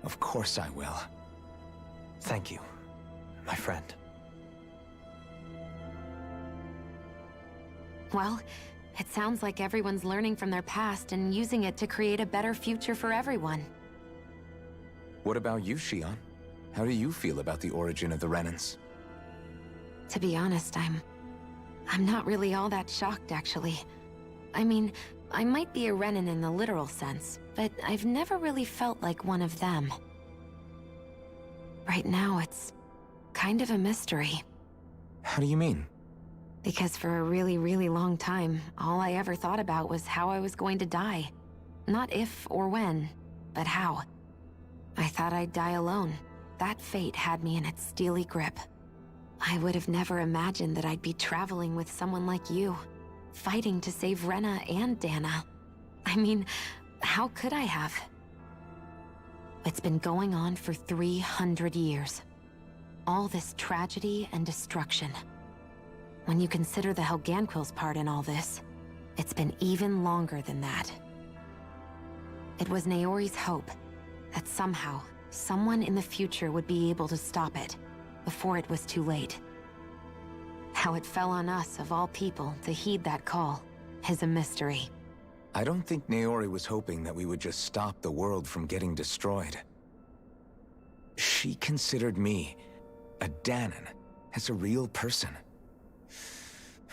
Speaker 2: Of course I will.
Speaker 6: Thank you, my friend.
Speaker 4: Well, it sounds like everyone's learning from their past and using it to create a better future for everyone.
Speaker 2: What about you, Shionne? How do you feel about the origin of the Renans?
Speaker 4: To be honest, I'm not really all that shocked, actually. I mean, I might be a Renan in the literal sense, but I've never really felt like one of them. Right now, it's kind of a mystery.
Speaker 2: How do you mean?
Speaker 4: Because for a really, really long time, all I ever thought about was how I was going to die. Not if or when, but how. I thought I'd die alone. That fate had me in its steely grip. I would have never imagined that I'd be traveling with someone like you, fighting to save Rena and Dana. I mean, how could I have? It's been going on for 300 years. All this tragedy and destruction. When you consider the Helganquil's part in all this, it's been even longer than that. It was Naori's hope that somehow, someone in the future would be able to stop it, before it was too late. How it fell on us, of all people, to heed that call, is a mystery.
Speaker 2: I don't think Naori was hoping that we would just stop the world from getting destroyed. She considered me, a Danan, as a real person.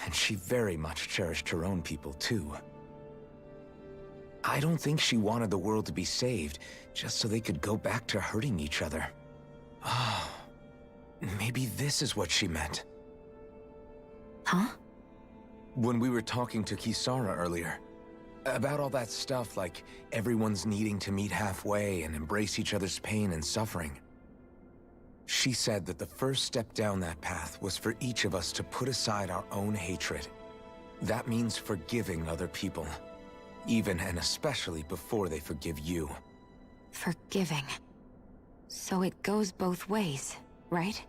Speaker 2: And she very much cherished her own people, too. I don't think she wanted the world to be saved, just so they could go back to hurting each other. Oh, maybe this is what she meant.
Speaker 4: Huh?
Speaker 2: When we were talking to Kisara earlier, about all that stuff like everyone's needing to meet halfway and embrace each other's pain and suffering. She said that the first step down that path was for each of us to put aside our own hatred. That means forgiving other people, even and especially before they forgive you.
Speaker 4: Forgiving. So it goes both ways, right?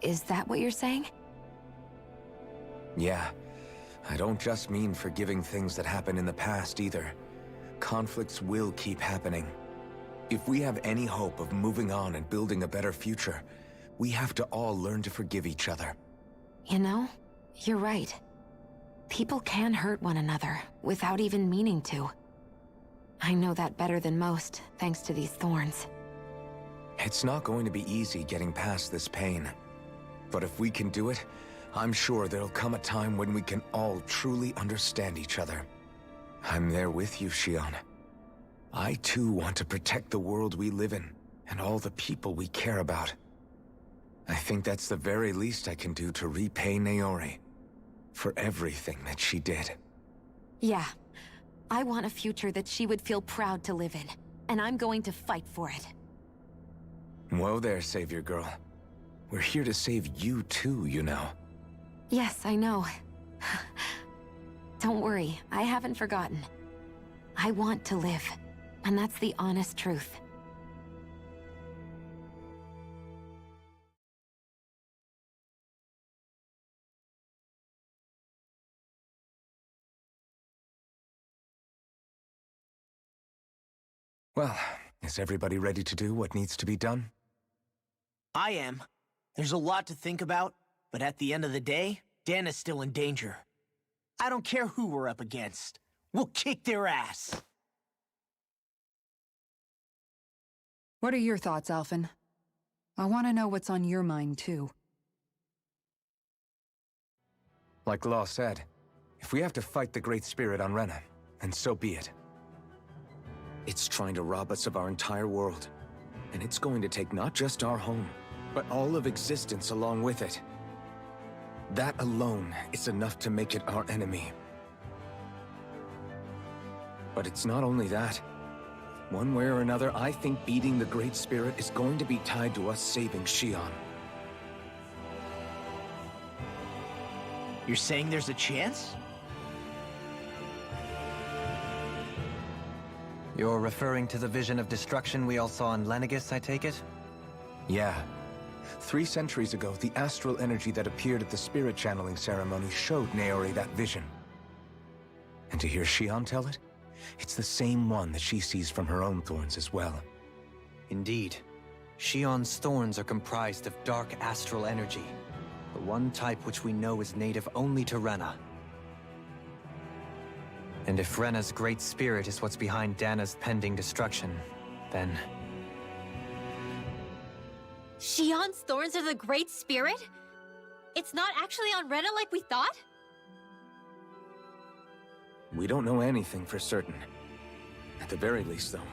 Speaker 4: Is that what you're saying?
Speaker 2: Yeah. I don't just mean forgiving things that happened in the past either. Conflicts will keep happening. If we have any hope of moving on and building a better future, we have to all learn to forgive each other.
Speaker 4: You know, you're right. People can hurt one another without even meaning to. I know that better than most, thanks to these thorns.
Speaker 2: It's not going to be easy getting past this pain. But if we can do it, I'm sure there'll come a time when we can all truly understand each other. I'm there with you, Shion. I too want to protect the world we live in, and all the people we care about. I think that's the very least I can do to repay Naori for everything that she did.
Speaker 4: Yeah. I want a future that she would feel proud to live in, and I'm going to fight for it.
Speaker 2: Whoa there, Savior Girl. We're here to save you too, you know.
Speaker 4: Yes, I know. Don't worry, I haven't forgotten. I want to live, and that's the honest truth.
Speaker 2: Well, is everybody ready to do what needs to be done?
Speaker 3: I am. There's a lot to think about, but at the end of the day, Dana's still in danger. I don't care who we're up against. We'll kick their ass.
Speaker 5: What are your thoughts, Alphen? I want to know what's on your mind, too.
Speaker 2: Like Law said, if we have to fight the Great Spirit on Rena, then so be it. It's trying to rob us of our entire world. And it's going to take not just our home, but all of existence along with it. That alone is enough to make it our enemy. But it's not only that. One way or another, I think beating the Great Spirit is going to be tied to us saving Shion.
Speaker 3: You're saying there's a chance?
Speaker 6: You're referring to the vision of destruction we all saw in Lenegis, I take it?
Speaker 2: Yeah. 3 centuries ago, the astral energy that appeared at the spirit channeling ceremony showed Naori that vision. And to hear Shion tell it, it's the same one that she sees from her own thorns as well.
Speaker 6: Indeed. Shion's thorns are comprised of dark astral energy, the one type which we know is native only to Rena. And if Rena's great spirit is what's behind Dana's pending destruction, then...
Speaker 7: Shion's thorns are the Great Spirit? It's not actually on Rena like we thought?
Speaker 2: We don't know anything for certain. At the very least, though,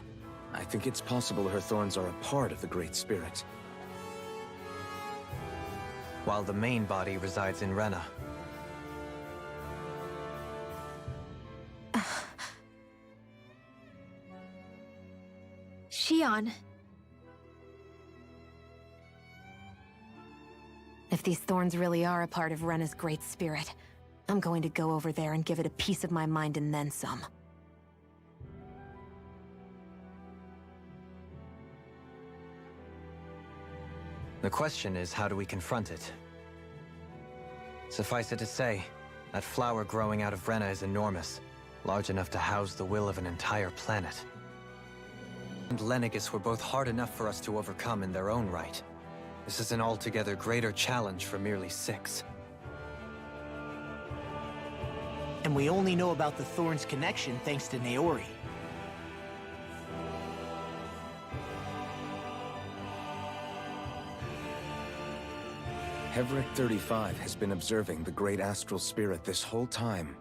Speaker 2: I think it's possible her thorns are a part of the Great Spirit.
Speaker 6: While the main body resides in Rena.
Speaker 7: Shion.
Speaker 4: If these thorns really are a part of Rena's Great Spirit, I'm going to go over there and give it a piece of my mind and then some.
Speaker 6: The question is, how do we confront it? Suffice it to say, that flower growing out of Rena is enormous, large enough to house the will of an entire planet. And Lenegis were both hard enough for us to overcome in their own right. This is an altogether greater challenge for merely 6.
Speaker 3: And we only know about the Thorns connection thanks to Naori.
Speaker 2: Hevric 35 has been observing the Great Astral Spirit this whole time.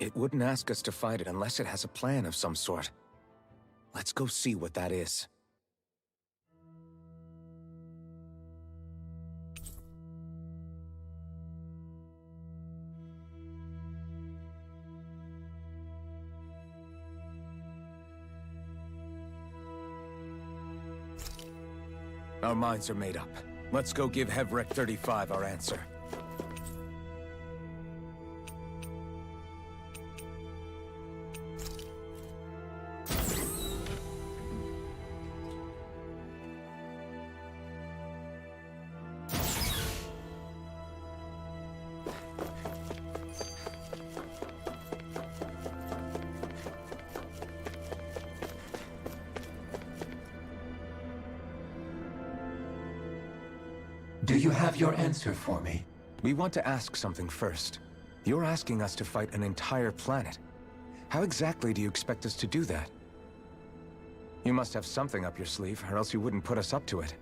Speaker 2: It wouldn't ask us to fight it unless it has a plan of some sort. Let's go see what that is. Our minds are made up. Let's go give Hevrek 35 our answer.
Speaker 8: Do you have your answer for me?
Speaker 2: We want to ask something first. You're asking us to fight an entire planet. How exactly do you expect us to do that? You must have something up your sleeve, or else you wouldn't put us up to it.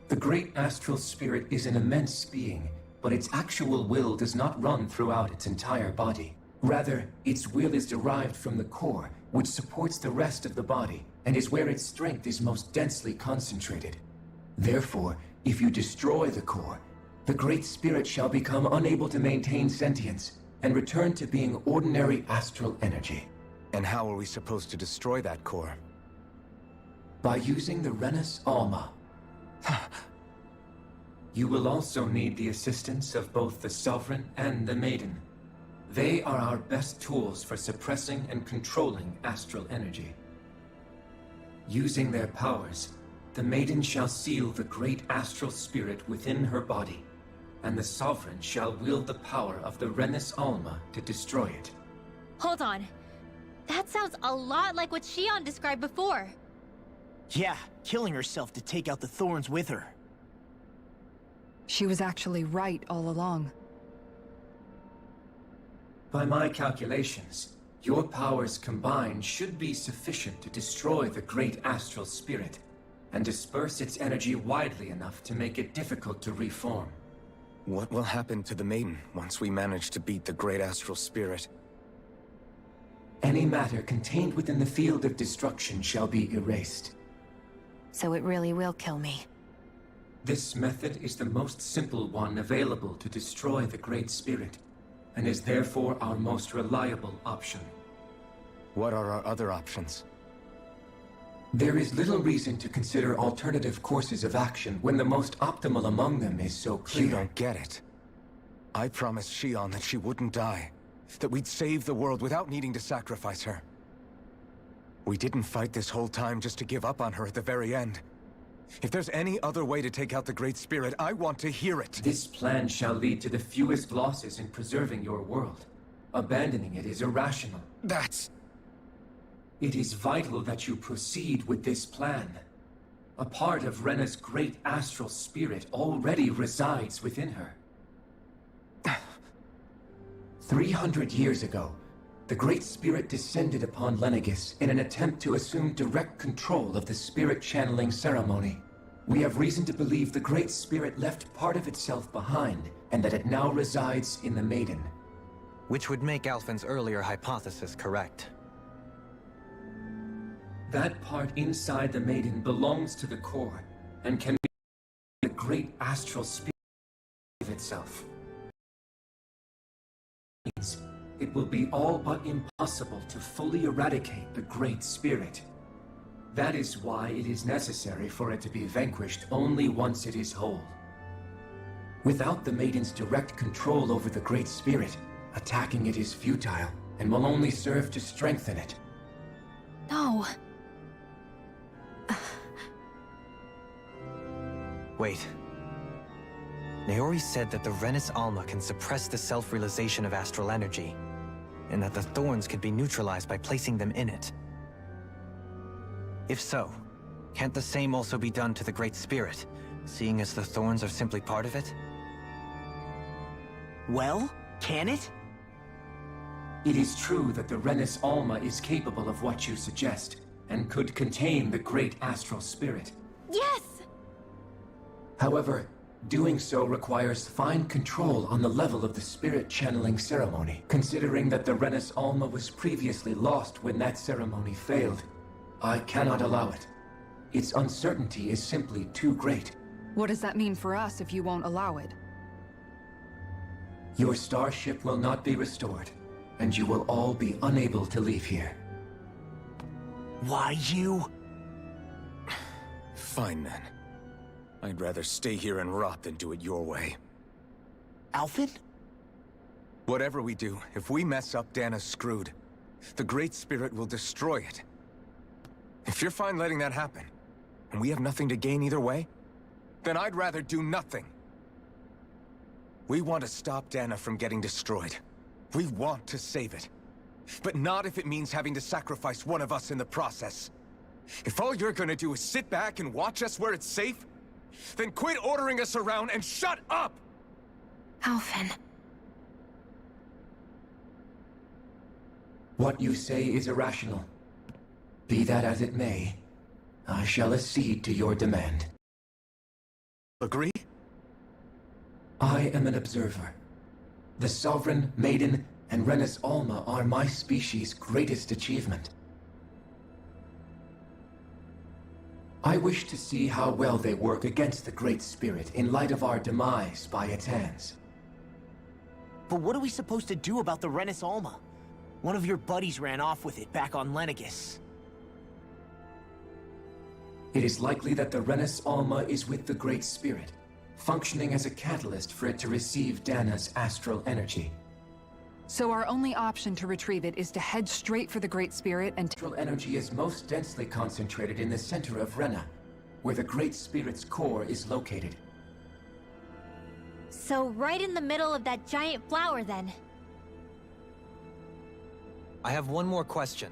Speaker 8: The great astral spirit is an immense being, but its actual will does not run throughout its entire body. Rather, its will is derived from the core, which supports the rest of the body, and is where its strength is most densely concentrated. Therefore, if you destroy the core, the Great Spirit shall become unable to maintain sentience and return to being ordinary astral energy.
Speaker 2: And how are we supposed to destroy that core?
Speaker 8: By using the Renus Alma. You will also need the assistance of both the Sovereign and the Maiden. They are our best tools for suppressing and controlling astral energy. Using their powers, the Maiden shall seal the great astral spirit within her body, and the Sovereign shall wield the power of the Renus Alma to destroy it.
Speaker 7: Hold on. That sounds a lot like what Shion described before.
Speaker 3: Yeah, killing herself to take out the thorns with her.
Speaker 5: She was actually right all along.
Speaker 8: By my calculations, your powers combined should be sufficient to destroy the great astral spirit and disperse its energy widely enough to make it difficult to reform.
Speaker 2: What will happen to the Maiden once we manage to beat the great astral spirit?
Speaker 8: Any matter contained within the field of destruction shall be erased.
Speaker 4: So it really will kill me.
Speaker 8: This method is the most simple one available to destroy the Great Spirit, and is therefore our most reliable option.
Speaker 2: What are our other options?
Speaker 8: There is little reason to consider alternative courses of action when the most optimal among them is so clear.
Speaker 2: You don't get it. I promised Shion that she wouldn't die, that we'd save the world without needing to sacrifice her. We didn't fight this whole time just to give up on her at the very end. If there's any other way to take out the Great Spirit, I want to hear it.
Speaker 8: This plan shall lead to the fewest losses in preserving your world. Abandoning it is irrational. It is vital that you proceed with this plan. A part of Rena's great astral spirit already resides within her. 300 years ago, the Great Spirit descended upon Lenegis in an attempt to assume direct control of the spirit channeling ceremony. We have reason to believe the Great Spirit left part of itself behind, and that it now resides in the Maiden.
Speaker 6: Which would make Alphen's earlier hypothesis correct.
Speaker 8: That part inside the Maiden belongs to the core, and can be the great astral spirit of itself. It will be all but impossible to fully eradicate the Great Spirit. That is why it is necessary for it to be vanquished only once it is whole. Without the Maiden's direct control over the Great Spirit, attacking it is futile, and will only serve to strengthen it.
Speaker 7: No.
Speaker 6: Wait. Naori said that the Renus Alma can suppress the self-realization of astral energy, and that the thorns could be neutralized by placing them in it. If so, can't the same also be done to the Great Spirit, seeing as the thorns are simply part of it?
Speaker 3: Well, can it?
Speaker 8: It is true that the Renus Alma is capable of what you suggest, and could contain the great astral spirit.
Speaker 7: Yes!
Speaker 8: However, Doing so requires fine control on the level of the spirit channeling ceremony. Considering that the Renis Alma was previously lost when that ceremony failed, I cannot allow it. Its uncertainty is simply too great.
Speaker 5: What does that mean for us if you won't allow it?
Speaker 8: Your starship will not be restored, and you will all be unable to leave here.
Speaker 3: Why you?
Speaker 2: Fine then. I'd rather stay here and rot than do it your way.
Speaker 3: Alphen?
Speaker 2: Whatever we do, if we mess up, Dana's screwed. The Great Spirit will destroy it. If you're fine letting that happen, and we have nothing to gain either way, then I'd rather do nothing. We want to stop Dana from getting destroyed. We want to save it. But not if it means having to sacrifice one of us in the process. If all you're gonna do is sit back and watch us where it's safe, then quit ordering us around and shut up!
Speaker 4: Alphen.
Speaker 8: What you say is irrational. Be that as it may, I shall accede to your demand.
Speaker 2: Agree?
Speaker 8: I am an observer. The Sovereign, Maiden, and Renis Alma are my species' greatest achievement. I wish to see how well they work against the Great Spirit in light of our demise by its hands.
Speaker 3: But what are we supposed to do about the Renis Alma? One of your buddies ran off with it back on Lenegis.
Speaker 8: It is likely that the Renis Alma is with the Great Spirit, functioning as a catalyst for it to receive Dana's astral energy.
Speaker 5: So our only option to retrieve it is to head straight for the Great Spirit and...
Speaker 8: Astral energy is most densely concentrated in the center of Rena, where the Great Spirit's core is located.
Speaker 7: So right in the middle of that giant flower, then.
Speaker 6: I have one more question.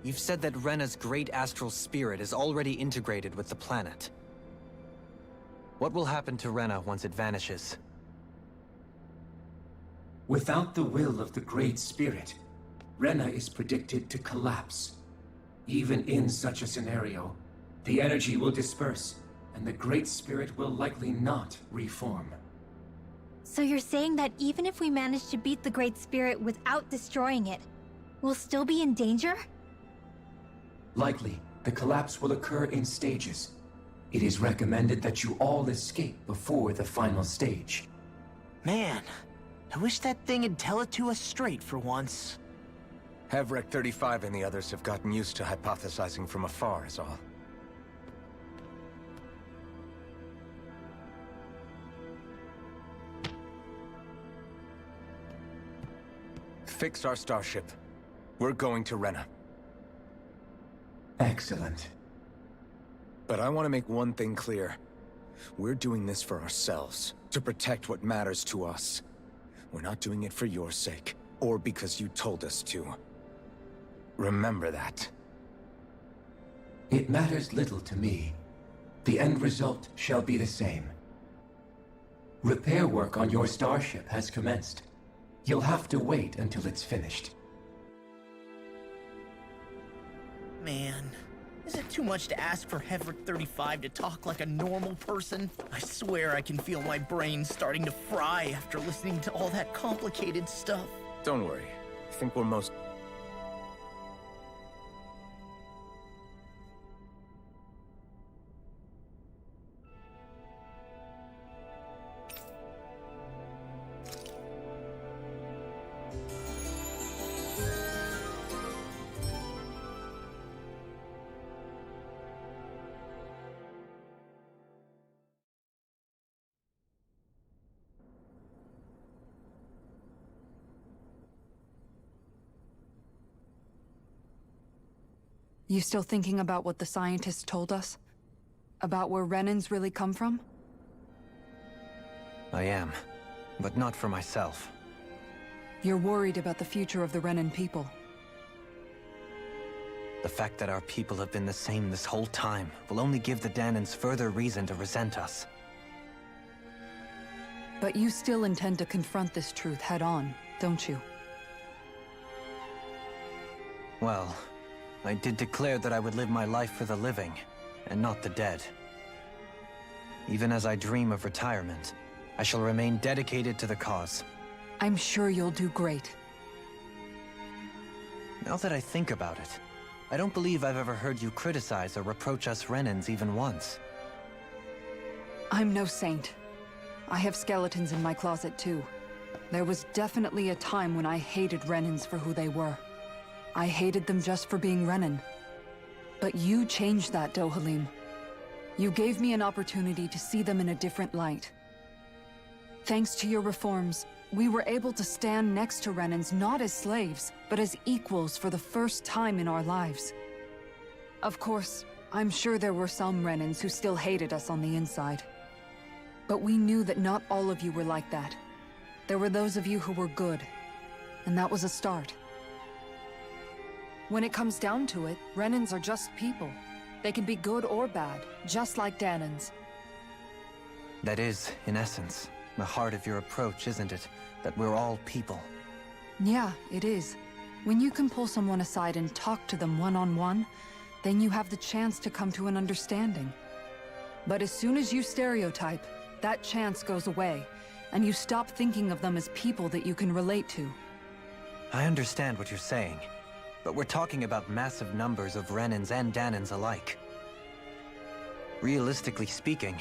Speaker 6: You've said that Rena's great astral spirit is already integrated with the planet. What will happen to Rena once it vanishes?
Speaker 8: Without the will of the Great Spirit, Rena is predicted to collapse. Even in such a scenario, the energy will disperse, and the Great Spirit will likely not reform.
Speaker 7: So you're saying that even if we manage to beat the Great Spirit without destroying it, we'll still be in danger?
Speaker 8: Likely, the collapse will occur in stages. It is recommended that you all escape before the final stage.
Speaker 3: Man, I wish that thing would tell it to us straight for once.
Speaker 2: Hevrek 35 and the others have gotten used to hypothesizing from afar, is all. Fix our starship. We're going to Rena.
Speaker 8: Excellent.
Speaker 2: But I want to make one thing clear. We're doing this for ourselves, to protect what matters to us. We're not doing it for your sake, or because you told us to. Remember that.
Speaker 8: It matters little to me. The end result shall be the same. Repair work on your starship has commenced. You'll have to wait until it's finished.
Speaker 3: Man, is it too much to ask for Hevrek 35 to talk like a normal person? I swear I can feel my brain starting to fry after listening to all that complicated stuff.
Speaker 2: Don't worry. I think we're most...
Speaker 5: You still thinking about what the scientists told us? About where Renans really come from?
Speaker 6: I am, but not for myself.
Speaker 5: You're worried about the future of the Renan people.
Speaker 6: The fact that our people have been the same this whole time will only give the Danans further reason to resent us.
Speaker 5: But you still intend to confront this truth head-on, don't you?
Speaker 6: Well, I did declare that I would live my life for the living, and not the dead. Even as I dream of retirement, I shall remain dedicated to the cause.
Speaker 5: I'm sure you'll do great.
Speaker 6: Now that I think about it, I don't believe I've ever heard you criticize or reproach us Renans even once.
Speaker 5: I'm no saint. I have skeletons in my closet too. There was definitely a time when I hated Renans for who they were. I hated them just for being Renan. But you changed that, Dohalim. You gave me an opportunity to see them in a different light. Thanks to your reforms, we were able to stand next to Renans not as slaves, but as equals for the first time in our lives. Of course, I'm sure there were some Renans who still hated us on the inside. But we knew that not all of you were like that. There were those of you who were good, and that was a start. When it comes down to it, Renans are just people. They can be good or bad, just like Danans.
Speaker 6: That is, in essence, the heart of your approach, isn't it? That we're all people.
Speaker 5: Yeah, it is. When you can pull someone aside and talk to them one-on-one, then you have the chance to come to an understanding. But as soon as you stereotype, that chance goes away, and you stop thinking of them as people that you can relate to.
Speaker 6: I understand what you're saying, but we're talking about massive numbers of Renans and Danans alike. Realistically speaking,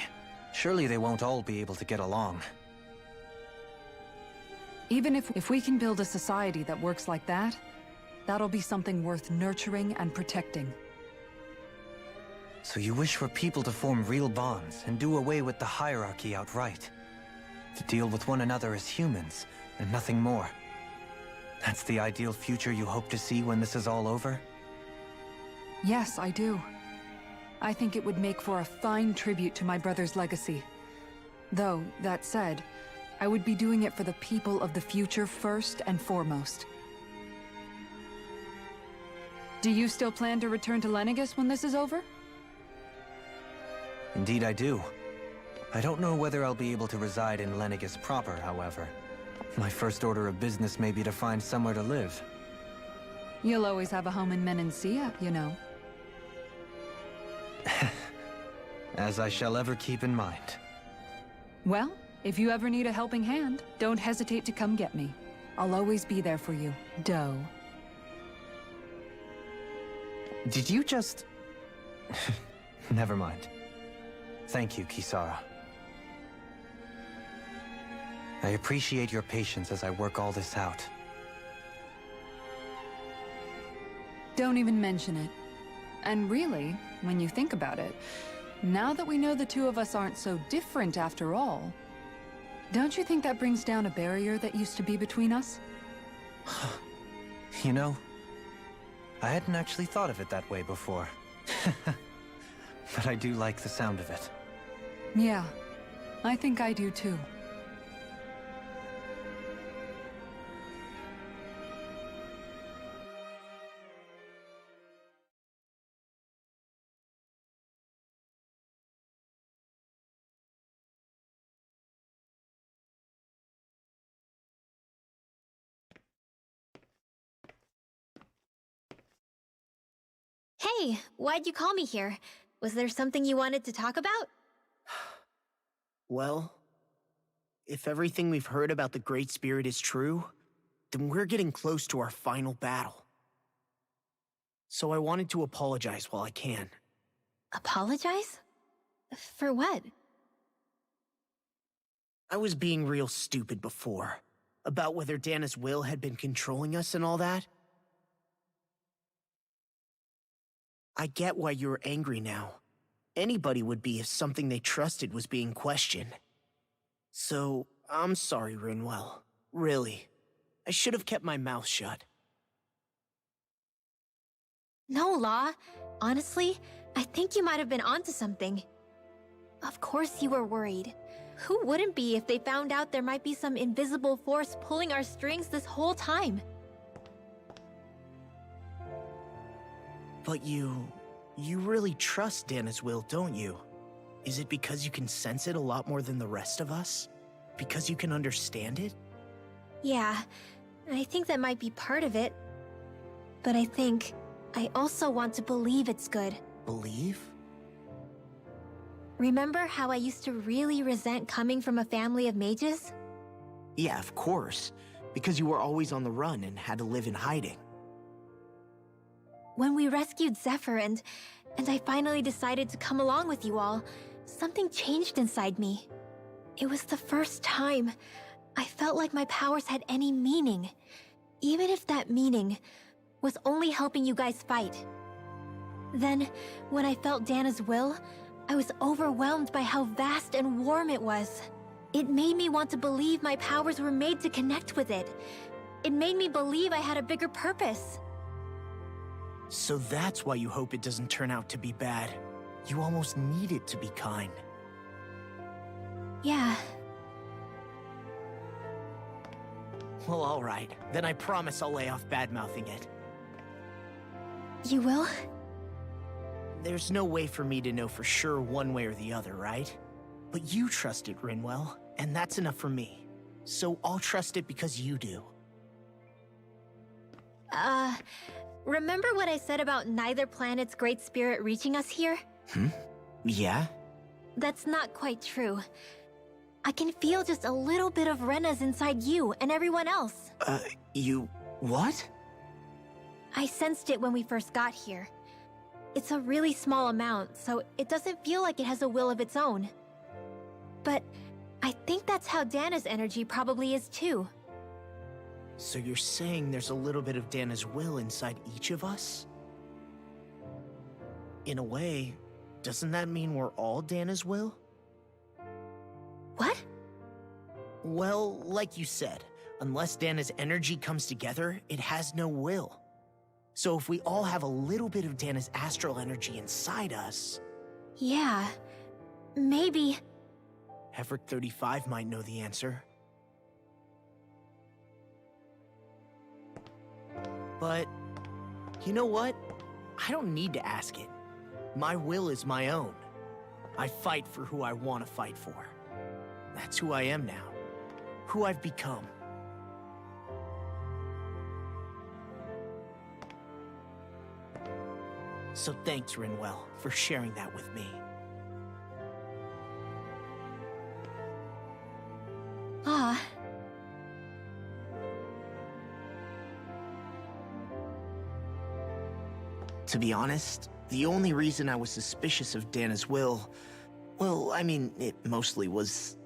Speaker 6: surely they won't all be able to get along.
Speaker 5: Even if we can build a society that works like that, that'll be something worth nurturing and protecting.
Speaker 6: So you wish for people to form real bonds and do away with the hierarchy outright? To deal with one another as humans, and nothing more? That's the ideal future you hope to see when this is all over?
Speaker 5: Yes, I do. I think it would make for a fine tribute to my brother's legacy. Though, that said, I would be doing it for the people of the future first and foremost. Do you still plan to return to Lenegis when this is over?
Speaker 6: Indeed I do. I don't know whether I'll be able to reside in Lenegis proper, however. My first order of business may be to find somewhere to live.
Speaker 5: You'll always have a home in Menancia, you know.
Speaker 6: As I shall ever keep in mind.
Speaker 5: Well, if you ever need a helping hand, don't hesitate to come get me. I'll always be there for you, Doe.
Speaker 6: Did you just... Never mind. Thank you, Kisara. I appreciate your patience as I work all this out.
Speaker 5: Don't even mention it. And really, when you think about it, now that we know the two of us aren't so different after all, don't you think that brings down a barrier that used to be between us?
Speaker 6: You know, I hadn't actually thought of it that way before. But I do like the sound of it.
Speaker 5: Yeah, I think I do too.
Speaker 7: Hey, why'd you call me here? Was there something you wanted to talk about?
Speaker 3: Well, if everything we've heard about the Great Spirit is true, then we're getting close to our final battle. So I wanted to apologize while I can.
Speaker 7: Apologize? For what?
Speaker 3: I was being real stupid before, about whether Dana's will had been controlling us and all that. I get why you're angry now. Anybody would be if something they trusted was being questioned. So, I'm sorry, Rinwell. Really. I should have kept my mouth shut.
Speaker 7: No, Law. Honestly, I think you might have been onto something. Of course you were worried. Who wouldn't be if they found out there might be some invisible force pulling our strings this whole time?
Speaker 3: But you really trust Dana's will, don't you? Is it because you can sense it a lot more than the rest of us? Because you can understand it?
Speaker 7: Yeah, I think that might be part of it. But I think I also want to believe it's good.
Speaker 3: Believe?
Speaker 7: Remember how I used to really resent coming from a family of mages?
Speaker 3: Yeah, of course. Because you were always on the run and had to live in hiding.
Speaker 7: When we rescued Zephyr and I finally decided to come along with you all, something changed inside me. It was the first time I felt like my powers had any meaning, even if that meaning was only helping you guys fight. Then, when I felt Dana's will, I was overwhelmed by how vast and warm it was. It made me want to believe my powers were made to connect with it. It made me believe I had a bigger purpose.
Speaker 3: So that's why you hope it doesn't turn out to be bad. You almost need it to be kind.
Speaker 7: Yeah.
Speaker 3: Well, alright. Then I promise I'll lay off bad-mouthing it.
Speaker 7: You will?
Speaker 3: There's no way for me to know for sure one way or the other, right? But you trust it, Rinwell, and that's enough for me. So I'll trust it because you do.
Speaker 7: Remember what I said about neither planet's great spirit reaching us here?
Speaker 3: Yeah?
Speaker 7: That's not quite true. I can feel just a little bit of Rena's inside you and everyone else.
Speaker 3: You... what?
Speaker 7: I sensed it when we first got here. It's a really small amount, so it doesn't feel like it has a will of its own. But I think that's how Dana's energy probably is too.
Speaker 3: So you're saying there's a little bit of Dana's will inside each of us? In a way, doesn't that mean we're all Dana's will?
Speaker 7: What?
Speaker 3: Well, like you said, unless Dana's energy comes together, it has no will. So if we all have a little bit of Dana's astral energy inside us...
Speaker 7: Yeah, maybe...
Speaker 3: Heverick 35 might know the answer. But, you know what? I don't need to ask it. My will is my own. I fight for who I want to fight for. That's who I am now. Who I've become. So thanks, Rinwell, for sharing that with me.
Speaker 7: Ah.
Speaker 3: To be honest, the only reason I was suspicious of Dana's will... well, I mean, it mostly was...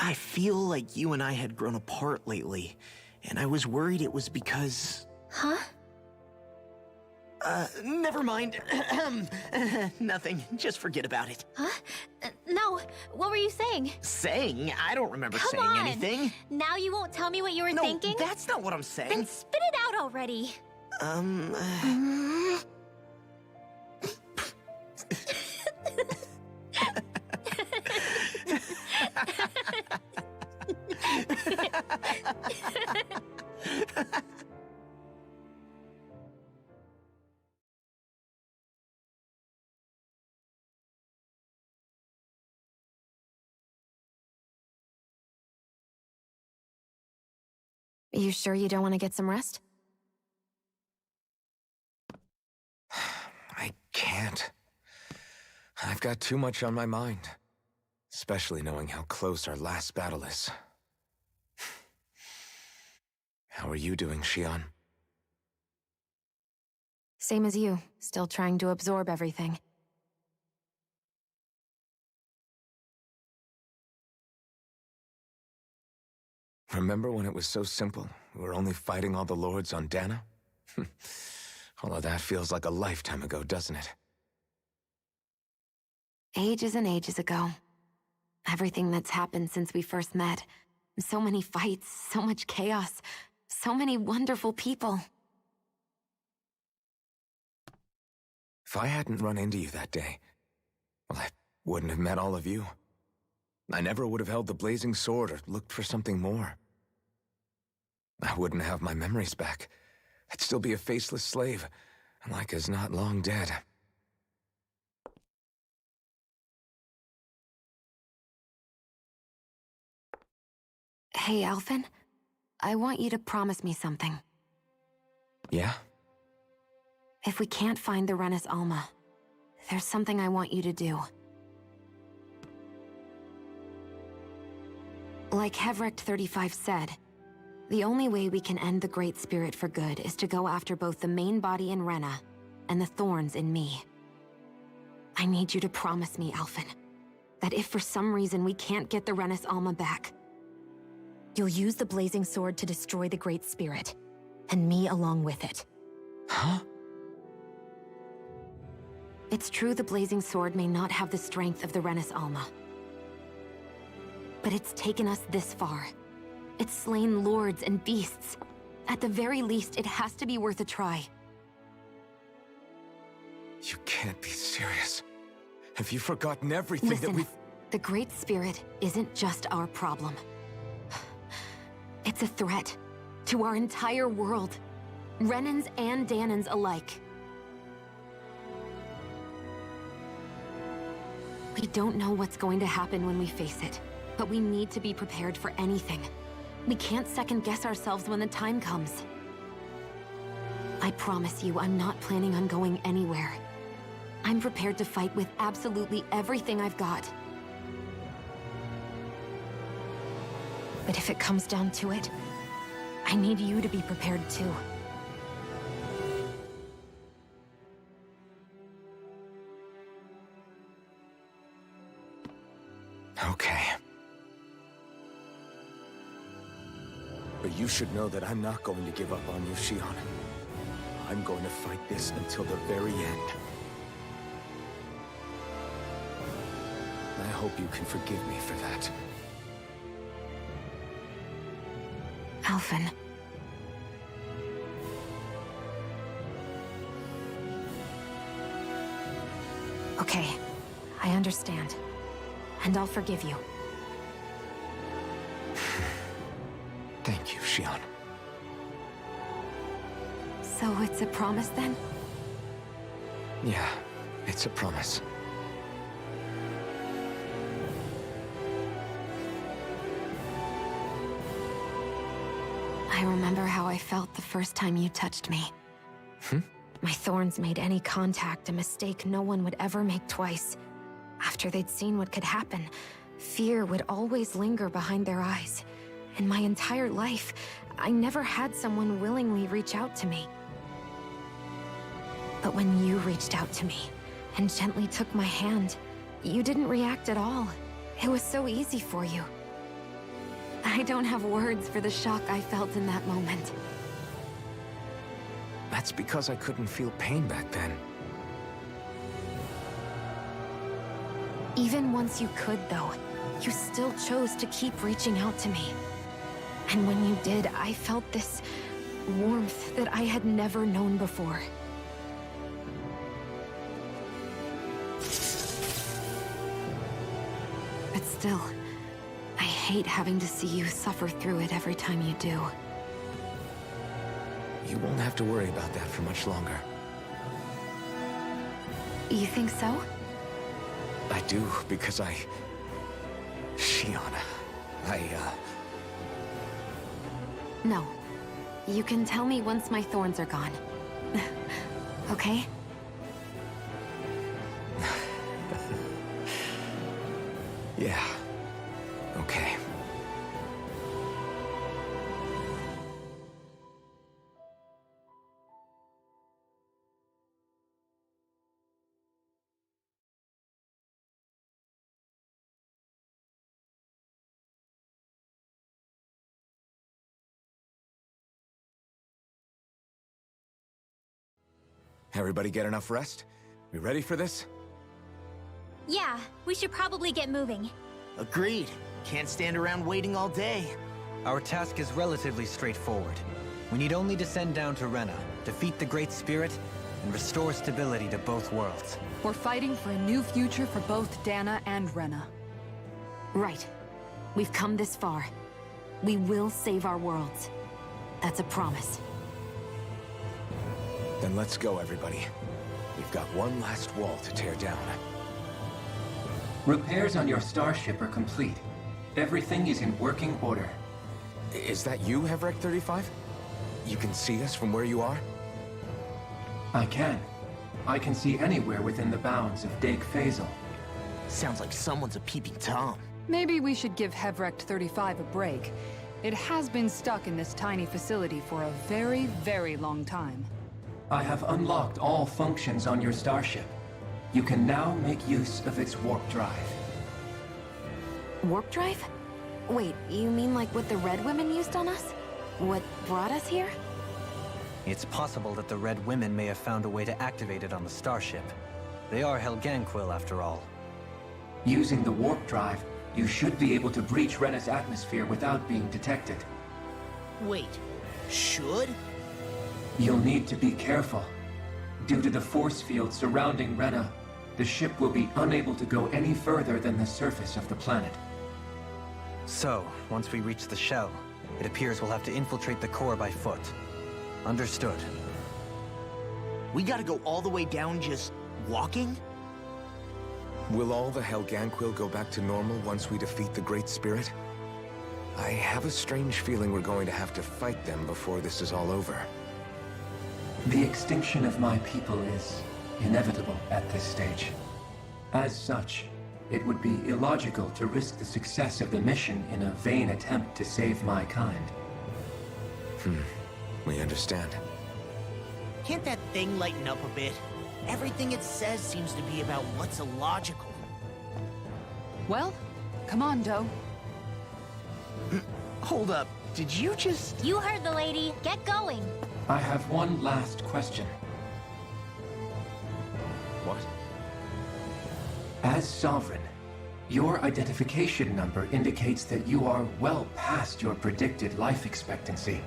Speaker 3: I feel like you and I had grown apart lately, and I was worried it was because...
Speaker 7: Huh?
Speaker 3: Never mind. Nothing. Just forget about it.
Speaker 7: Huh? No, what were you saying?
Speaker 3: Saying? I don't remember
Speaker 7: Come
Speaker 3: saying
Speaker 7: on.
Speaker 3: anything.
Speaker 7: Now you won't tell me what you were
Speaker 3: No,
Speaker 7: thinking?
Speaker 3: that's not what I'm saying.
Speaker 7: Then spit it out already.
Speaker 4: You sure you don't want to get some rest?
Speaker 2: I can't. I've got too much on my mind. Especially knowing how close our last battle is. How are you doing, Xion?
Speaker 4: Same as you, still trying to absorb everything.
Speaker 2: Remember when it was so simple? We were only fighting all the lords on Dana? All of that feels like a lifetime ago, doesn't it?
Speaker 4: Ages and ages ago. Everything that's happened since we first met. So many fights, so much chaos, so many wonderful people.
Speaker 2: If I hadn't run into you that day, well, I wouldn't have met all of you. I never would have held the blazing sword or looked for something more. I wouldn't have my memories back. I'd still be a faceless slave, like as not long dead.
Speaker 4: Hey, Alphen. I want you to promise me something.
Speaker 2: Yeah?
Speaker 4: If we can't find the Renis Alma, there's something I want you to do. Like Hevrecht 35 said, the only way we can end the Great Spirit for good is to go after both the main body in Rena and the thorns in me. I need you to promise me, Alphen, that if for some reason we can't get the Renis Alma back, you'll use the Blazing Sword to destroy the Great Spirit, and me along with it.
Speaker 2: Huh?
Speaker 4: It's true the Blazing Sword may not have the strength of the Renis Alma. But it's taken us this far. It's slain lords and beasts. At the very least, it has to be worth a try.
Speaker 2: You can't be serious. Have you forgotten everything
Speaker 4: Listen,
Speaker 2: that we've...
Speaker 4: the Great Spirit isn't just our problem. It's a threat to our entire world. Renans and Dahnans alike. We don't know what's going to happen when we face it, but we need to be prepared for anything. We can't second-guess ourselves when the time comes. I promise you, I'm not planning on going anywhere. I'm prepared to fight with absolutely everything I've got. But if it comes down to it, I need you to be prepared too.
Speaker 2: Okay. But you should know that I'm not going to give up on you, Shionne. I'm going to fight this until the very end. I hope you can forgive me for that.
Speaker 4: Alphen. Okay, I understand. And I'll forgive you.
Speaker 2: Thank you, Shionne.
Speaker 4: So it's a promise then?
Speaker 2: Yeah, it's a promise.
Speaker 4: I remember how I felt the first time you touched me. My thorns made any contact a mistake no one would ever make twice. After they'd seen what could happen, fear would always linger behind their eyes. In my entire life, I never had someone willingly reach out to me. But when you reached out to me and gently took my hand, you didn't react at all. It was so easy for you. I don't have words for the shock I felt in that moment.
Speaker 2: That's because I couldn't feel pain back then.
Speaker 4: Even once you could, though, you still chose to keep reaching out to me. And when you did, I felt this warmth that I had never known before. But still, I hate having to see you suffer through it every time you do.
Speaker 2: You won't have to worry about that for much longer.
Speaker 4: You think so?
Speaker 2: I do, because Shionne,
Speaker 4: No. You can tell me once my thorns are gone. Okay?
Speaker 2: Yeah. Okay. Everybody get enough rest? We ready for this?
Speaker 7: Yeah, we should probably get moving.
Speaker 3: Agreed. Can't stand around waiting all day.
Speaker 6: Our task is relatively straightforward. We need only descend down to Rena, defeat the Great Spirit, and restore stability to both worlds.
Speaker 5: We're fighting for a new future for both Dana and Rena.
Speaker 4: Right. We've come this far. We will save our worlds. That's a promise.
Speaker 2: Then let's go, everybody. We've got one last wall to tear down.
Speaker 8: Repairs on your starship are complete. Everything is in working order.
Speaker 2: Is that you, Hevrecht 35? You can see us from where you are?
Speaker 8: I can. I can see anywhere within the bounds of Dake Faisal.
Speaker 3: Sounds like someone's a peeping Tom.
Speaker 5: Maybe we should give Hevrect 35 a break. It has been stuck in this tiny facility for a very, very long time.
Speaker 8: I have unlocked all functions on your starship. You can now make use of its warp drive.
Speaker 4: Warp drive? Wait, you mean like what the Red Women used on us? What brought us here?
Speaker 6: It's possible that the Red Women may have found a way to activate it on the starship. They are Helganquil, after all.
Speaker 8: Using the warp drive, you should be able to breach Rena's atmosphere without being detected.
Speaker 3: Wait, should?
Speaker 8: You'll need to be careful. Due to the force field surrounding Rena, the ship will be unable to go any further than the surface of the planet.
Speaker 6: So, once we reach the shell, it appears we'll have to infiltrate the core by foot. Understood.
Speaker 3: We gotta go all the way down just walking?
Speaker 2: Will all the Helganquil go back to normal once we defeat the Great Spirit? I have a strange feeling we're going to have to fight them before this is all over.
Speaker 8: The extinction of my people is inevitable at this stage. As such, it would be illogical to risk the success of the mission in a vain attempt to save my kind.
Speaker 2: We understand.
Speaker 3: Can't that thing lighten up a bit? Everything it says seems to be about what's illogical.
Speaker 5: Well, come on, Doe.
Speaker 3: Hold up, did you just...
Speaker 7: You heard the lady. Get going.
Speaker 8: I have one last question.
Speaker 2: What?
Speaker 8: As Sovereign, your identification number indicates that you are well past your predicted life expectancy.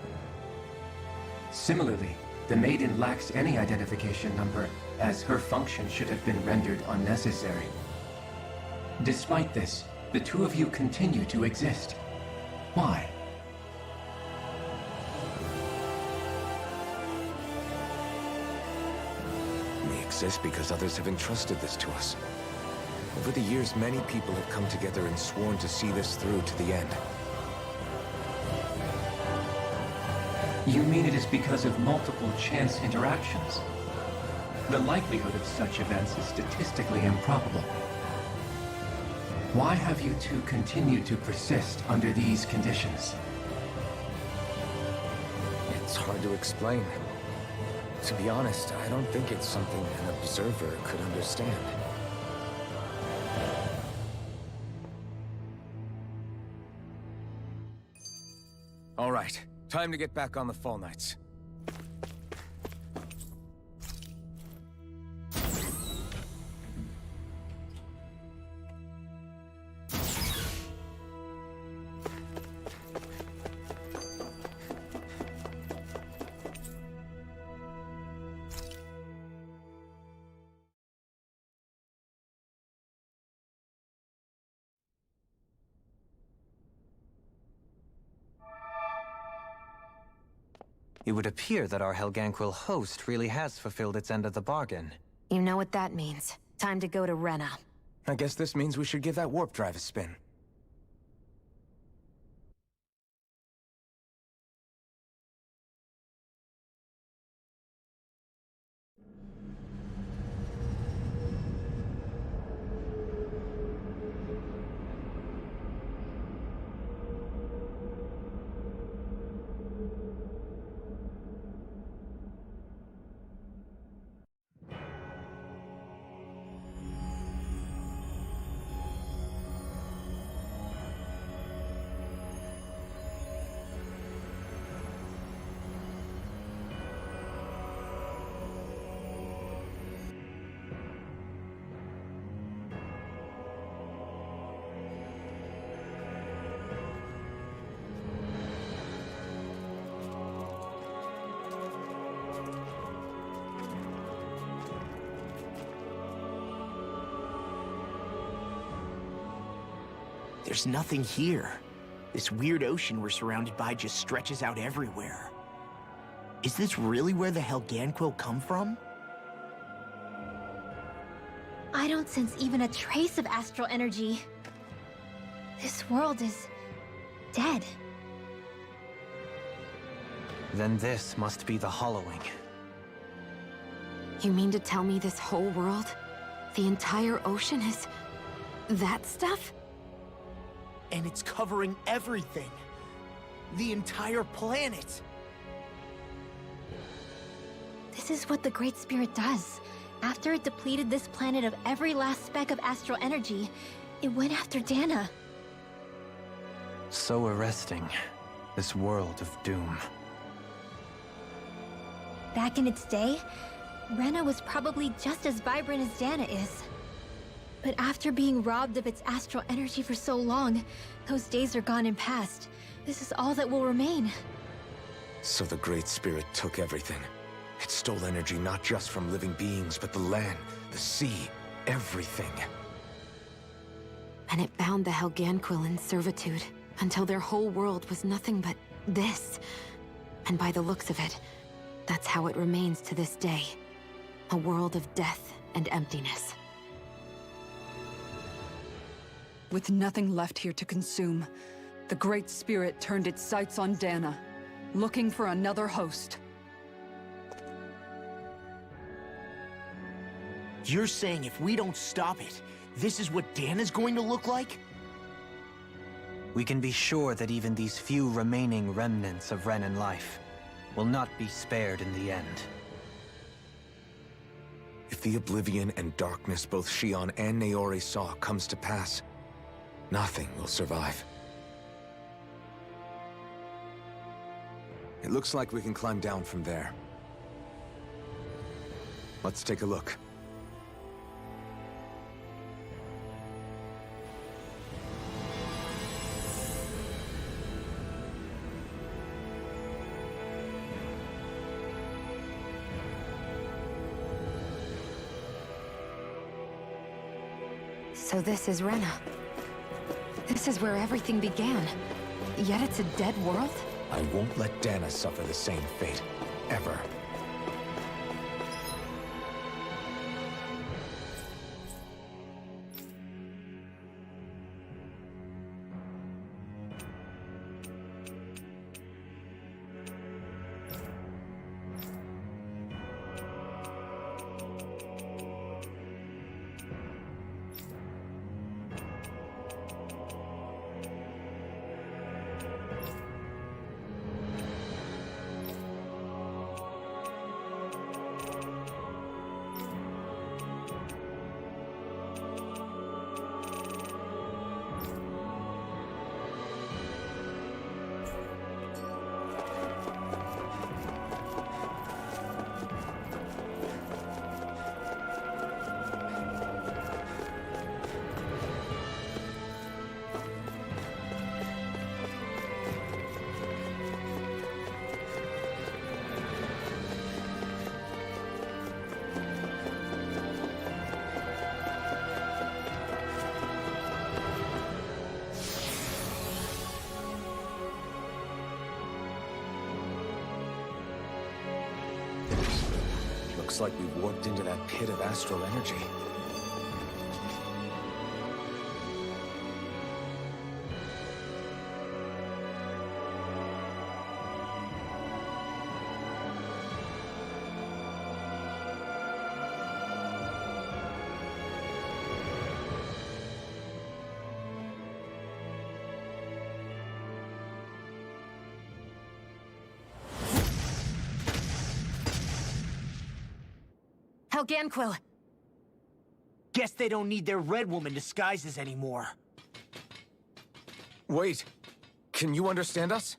Speaker 8: Similarly, the Maiden lacks any identification number, as her function should have been rendered unnecessary. Despite this, the two of you continue to exist. Why?
Speaker 2: We exist because others have entrusted this to us. Over the years, many people have come together and sworn to see this through to the end.
Speaker 8: You mean it is because of multiple chance interactions? The likelihood of such events is statistically improbable. Why have you two continued to persist under these conditions?
Speaker 2: It's hard to explain. To be honest, I don't think it's something an observer could understand. All right, time to get back on the Fall Knights.
Speaker 6: It would appear that our Helganquil host really has fulfilled its end of the bargain.
Speaker 4: You know what that means. Time to go to Rena.
Speaker 2: I guess this means we should give that warp drive a spin.
Speaker 3: There's nothing here. This weird ocean we're surrounded by just stretches out everywhere. Is this really where the Helganquil come from?
Speaker 7: I don't sense even a trace of astral energy. This world is dead.
Speaker 6: Then this must be the Hollowing.
Speaker 4: You mean to tell me this whole world, the entire ocean is that stuff?
Speaker 3: And it's covering everything. The entire planet.
Speaker 7: This is what the Great Spirit does. After it depleted this planet of every last speck of astral energy, it went after Dana.
Speaker 6: So arresting. This world of doom.
Speaker 7: Back in its day, Rena was probably just as vibrant as Dana is. But after being robbed of its astral energy for so long, those days are gone and past. This is all that will remain.
Speaker 2: So the Great Spirit took everything. It stole energy not just from living beings, but the land, the sea, everything.
Speaker 4: And it bound the Helganquil in servitude, until their whole world was nothing but this. And by the looks of it, that's how it remains to this day. A world of death and emptiness.
Speaker 5: With nothing left here to consume, the Great Spirit turned its sights on Dana, looking for another host.
Speaker 3: You're saying if we don't stop it, this is what Dana's going to look like?
Speaker 6: We can be sure that even these few remaining remnants of Renan life will not be spared in the end.
Speaker 2: If the oblivion and darkness both Shion and Naori saw comes to pass, nothing will survive. It looks like we can climb down from there. Let's take a look.
Speaker 4: So this is Rena. This is where everything began. Yet it's a dead world?
Speaker 2: I won't let Dana suffer the same fate. Ever. Looks like we warped into that pit of astral energy.
Speaker 4: Helganquil!
Speaker 3: Guess they don't need their Red Woman disguises anymore.
Speaker 2: Wait, can you understand us?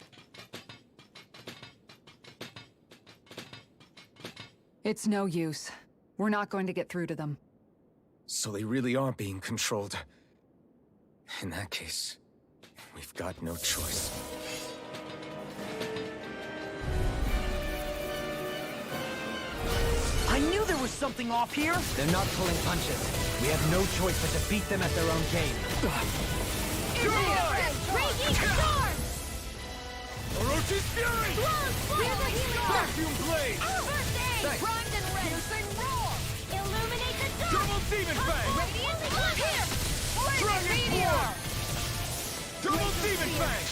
Speaker 5: It's no use. We're not going to get through to them.
Speaker 2: So they really are being controlled. In that case, we've got no choice.
Speaker 3: I knew there was something off here!
Speaker 6: They're not pulling punches. We have no choice but to beat them at their own game.
Speaker 7: Raging Storm!
Speaker 2: Orochi's Fury!
Speaker 7: Here's a healing
Speaker 2: Vacuum Blade!
Speaker 7: First aid!
Speaker 2: Thanks.
Speaker 7: Primed and ready! Piercing Roar! Illuminate the dark!
Speaker 2: Double Demon Fang!
Speaker 7: Radiant Look here!
Speaker 2: Dragon
Speaker 7: Meteor!
Speaker 2: Double Demon Fang!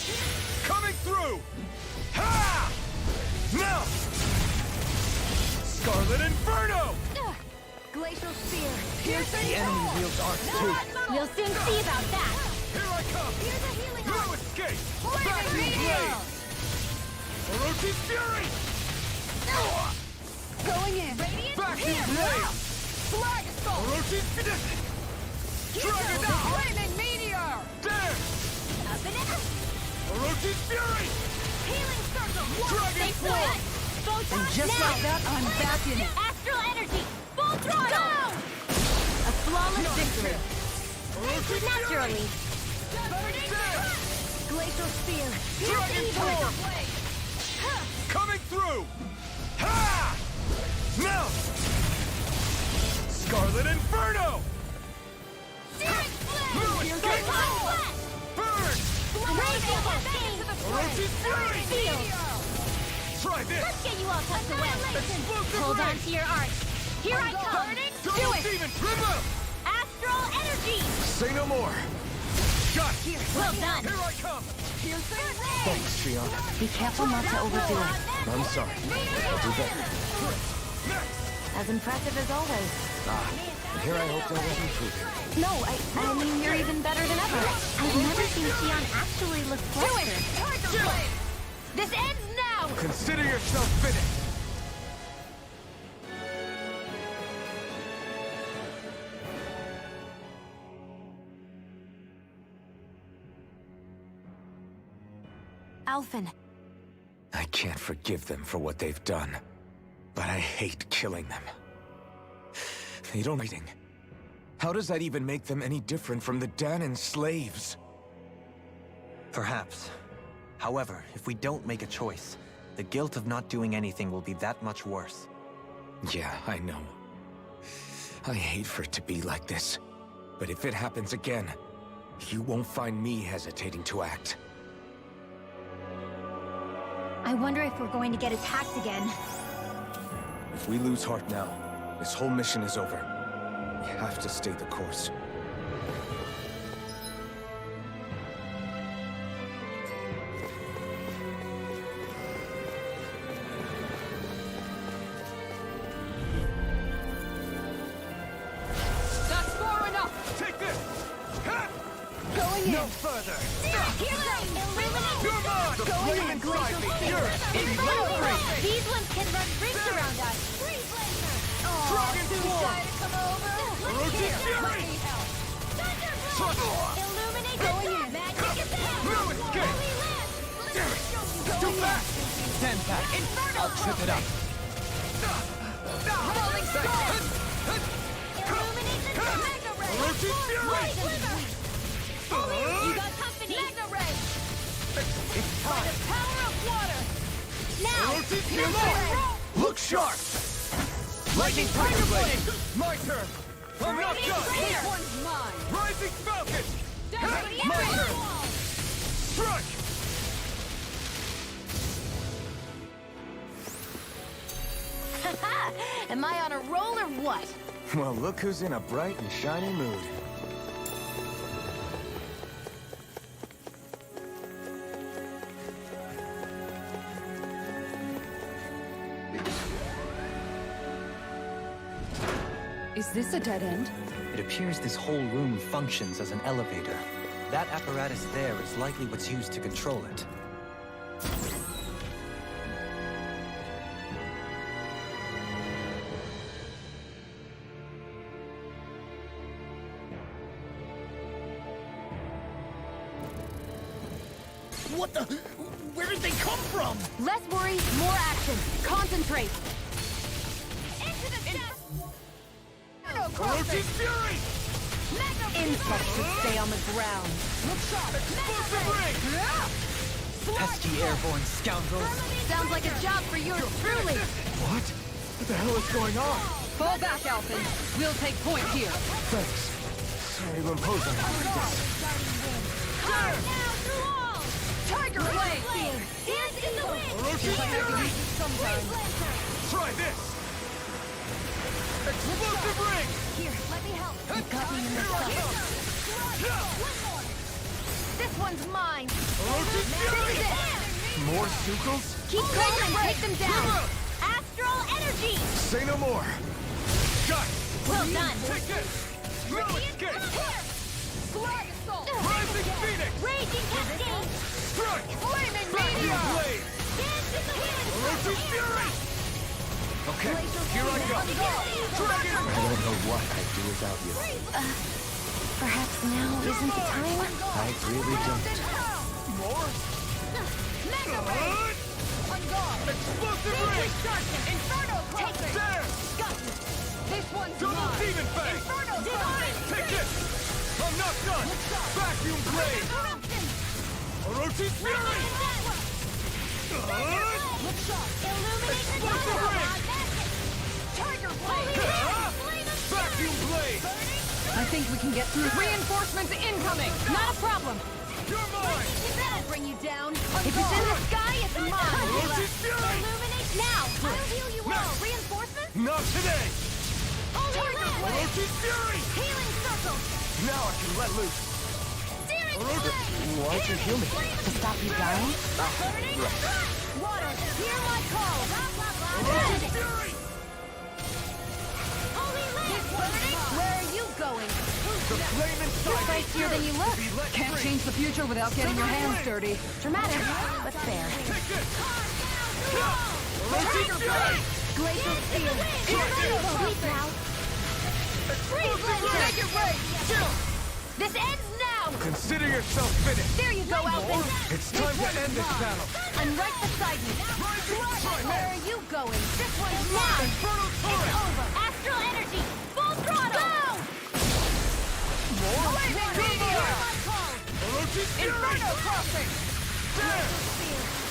Speaker 2: Coming through! Ha! Melt! Scarlet Inferno!
Speaker 7: Glacial Spear!
Speaker 6: The enemy wields arcs too.
Speaker 7: We'll soon see about that!
Speaker 2: Here I come!
Speaker 7: Here's a healing
Speaker 2: No
Speaker 7: arm!
Speaker 2: escape!
Speaker 7: Flaming
Speaker 2: Vacuum
Speaker 7: meteor!
Speaker 2: blade! Orochi's fury!
Speaker 5: Going in!
Speaker 7: Radiant
Speaker 2: Vacuum
Speaker 7: here!
Speaker 2: blade!
Speaker 7: Flag assault!
Speaker 2: Orochi's finish! Dragon
Speaker 7: the
Speaker 2: Dance!
Speaker 7: flaming meteor!
Speaker 2: There!
Speaker 7: Up and in!
Speaker 2: Orochi's fury!
Speaker 7: Healing circle!
Speaker 2: Dragon
Speaker 7: Stay
Speaker 2: Force!
Speaker 7: put! Photon
Speaker 5: And just
Speaker 7: now!
Speaker 5: like that, I'm back in it!
Speaker 7: Astral energy! Full throttle! Go! A flawless victory!
Speaker 2: Orochi's
Speaker 7: Naturally!
Speaker 2: There!
Speaker 7: Glacial spear!
Speaker 2: Dragon Force! Coming through! Ha! Now! Scarlet Inferno!
Speaker 7: Searing flame!
Speaker 2: No escape! Burn! Orochi's fury! Try this!
Speaker 7: Let's get you all tucked away!
Speaker 2: Explosive
Speaker 7: Hold on
Speaker 2: ring!
Speaker 7: to your arc! Here I come!
Speaker 2: Double
Speaker 7: Do it!
Speaker 2: demon! River!
Speaker 7: Astral energy!
Speaker 2: Say no more! Got it!
Speaker 7: Well done!
Speaker 2: Here I come!
Speaker 4: Thanks, Shion. Be careful not to overdo it.
Speaker 2: I'm sorry. I'll do better.
Speaker 4: As impressive as always.
Speaker 2: And here I hope that was improving.
Speaker 4: No, I mean, you're even better than ever.
Speaker 7: I've never seen Xion actually look flustered.
Speaker 2: Do it!
Speaker 7: This ends now!
Speaker 2: Consider yourself finished!
Speaker 4: Alphen,
Speaker 2: I can't forgive them for what they've done, but I hate killing them. They don't fighting. How does that even make them any different from the Danan slaves?
Speaker 6: Perhaps. However, if we don't make a choice, the guilt of not doing anything will be that much worse.
Speaker 2: Yeah, I know. I hate for it to be like this. But if it happens again, you won't find me hesitating to act.
Speaker 7: I wonder if we're going to get attacked again.
Speaker 2: If we lose heart now, this whole mission is over. We have to stay the course.
Speaker 5: That's far enough!
Speaker 2: Take this! Ha!
Speaker 5: Going
Speaker 2: No
Speaker 5: in!
Speaker 2: further!
Speaker 7: Healing! Illuminate!
Speaker 2: You're mine! The
Speaker 5: Going
Speaker 2: flame
Speaker 5: in.
Speaker 2: inside me! You're
Speaker 7: Infiltrate! These ones can run rings around us! Freeze laser!
Speaker 2: Dragon Force!
Speaker 7: Come over!
Speaker 2: Orochi's fury!
Speaker 7: Thunderblade! Illuminate the dark! Magic is there!
Speaker 2: No escape!
Speaker 7: Holy Land!
Speaker 2: Damn it! Too fast!
Speaker 6: Stand back!
Speaker 7: Inferno!
Speaker 6: I'll trip it up!
Speaker 7: Rolling storm! Illuminate the dark! Mega Ray!
Speaker 2: Orochi's fury!
Speaker 7: You got company! Mega Ray!
Speaker 2: It's time!
Speaker 7: The power of water! Now!
Speaker 2: Orochi's
Speaker 7: Mega
Speaker 2: fury!
Speaker 7: Ray!
Speaker 2: Look sharp! Lightning Tiger Blade! My turn! I'm not
Speaker 7: Radiant
Speaker 2: done!
Speaker 7: Flare!
Speaker 5: This one's mine!
Speaker 2: Rising Falcon!
Speaker 7: Deputy
Speaker 2: My
Speaker 7: Emperor!
Speaker 2: turn! Strike!
Speaker 4: am I on a roll or what?
Speaker 2: Well, look who's in a bright and shiny mood.
Speaker 5: Is this a dead end?
Speaker 6: It appears this whole room functions as an elevator. That apparatus there is likely what's used to control it.
Speaker 3: What the? Where did they come from?
Speaker 5: Less worry, more action! Concentrate!
Speaker 7: Into the chest!
Speaker 2: Orochi's fury!
Speaker 5: Insects should stay on the ground!
Speaker 2: Explosive ring!
Speaker 6: Pesky airborne scoundrels!
Speaker 5: Sounds like a job for you truly!
Speaker 2: What? What the hell is going on?
Speaker 5: Fall back, Alphen! We'll take point here!
Speaker 2: Thanks. Sorry to impose on you.
Speaker 7: Now through all!
Speaker 5: Tiger Blade!
Speaker 7: Dance in the wind!
Speaker 2: Orochi's fury!
Speaker 5: Sometime.
Speaker 2: Try this! Explosive ring!
Speaker 7: Here, let me help.
Speaker 5: You got me in the sight.
Speaker 7: This one's mine.
Speaker 2: Orochi's fury! More Sukals?
Speaker 7: Keep going and take them down. Astral energy.
Speaker 2: Say no more. Got it!
Speaker 7: Well done.
Speaker 2: Take this! No escape!
Speaker 7: Flag assault.
Speaker 2: Rising Phoenix! Fury! Okay, here I go. Dragon! I don't know what I'd do without you.
Speaker 4: Perhaps now isn't the time?
Speaker 2: I really don't.
Speaker 1: More? Mega Ray! On guard!
Speaker 2: Explosive ring!
Speaker 1: Inferno crossing!
Speaker 2: There!
Speaker 1: Got you! This one's
Speaker 2: Double
Speaker 1: mine!
Speaker 2: demon fang!
Speaker 1: Inferno divine!
Speaker 2: Take it! I'm not done! Vacuum blade!
Speaker 1: Corruption!
Speaker 2: Orochi Fury!
Speaker 1: Look sharp! Illuminate the
Speaker 2: Explosive ring!
Speaker 1: Tiger blade!
Speaker 2: Vacuum blade!
Speaker 5: I think we can get through. Reinforcements incoming! Not a problem!
Speaker 2: You're mine!
Speaker 1: That'll bring you down!
Speaker 5: If it's in the sky, it's mine!
Speaker 2: Orochi Fury!
Speaker 1: Illuminate now! I'll heal you all! Reinforcements?
Speaker 2: Not today!
Speaker 1: Tiger blade!
Speaker 2: Orochi Fury!
Speaker 1: Healing circle!
Speaker 2: Now I can let loose!
Speaker 1: Searing
Speaker 2: Orochi,
Speaker 1: blade!
Speaker 2: why'd you heal me?
Speaker 4: To stop you dying?
Speaker 1: Burning water! Hear my call!
Speaker 2: Orochi Fury!
Speaker 1: Holy land! Burning! Where are you going?
Speaker 2: The flame inside
Speaker 4: You're spicier than you look.
Speaker 2: be let
Speaker 5: Can't
Speaker 2: free.
Speaker 5: change the future without getting your hands dirty.
Speaker 4: Dramatic, but fair.
Speaker 2: Take this! Orochi Fury!
Speaker 1: Glacial steel!
Speaker 4: Sweet now.
Speaker 1: Freeze Lancer! Make it rain!
Speaker 2: Chill!
Speaker 1: This ends now!
Speaker 2: Consider yourself finished!
Speaker 1: There you go, Alvin!
Speaker 2: It's time to end this battle!
Speaker 1: I'm right beside you! Where are you going? This one's mine!
Speaker 2: Infernal Torrent!
Speaker 1: It's over! Astral energy! Full throttle! Go!
Speaker 2: More!
Speaker 1: Meteor!
Speaker 2: Orochi Fury!
Speaker 1: Inferno crossing!
Speaker 2: There!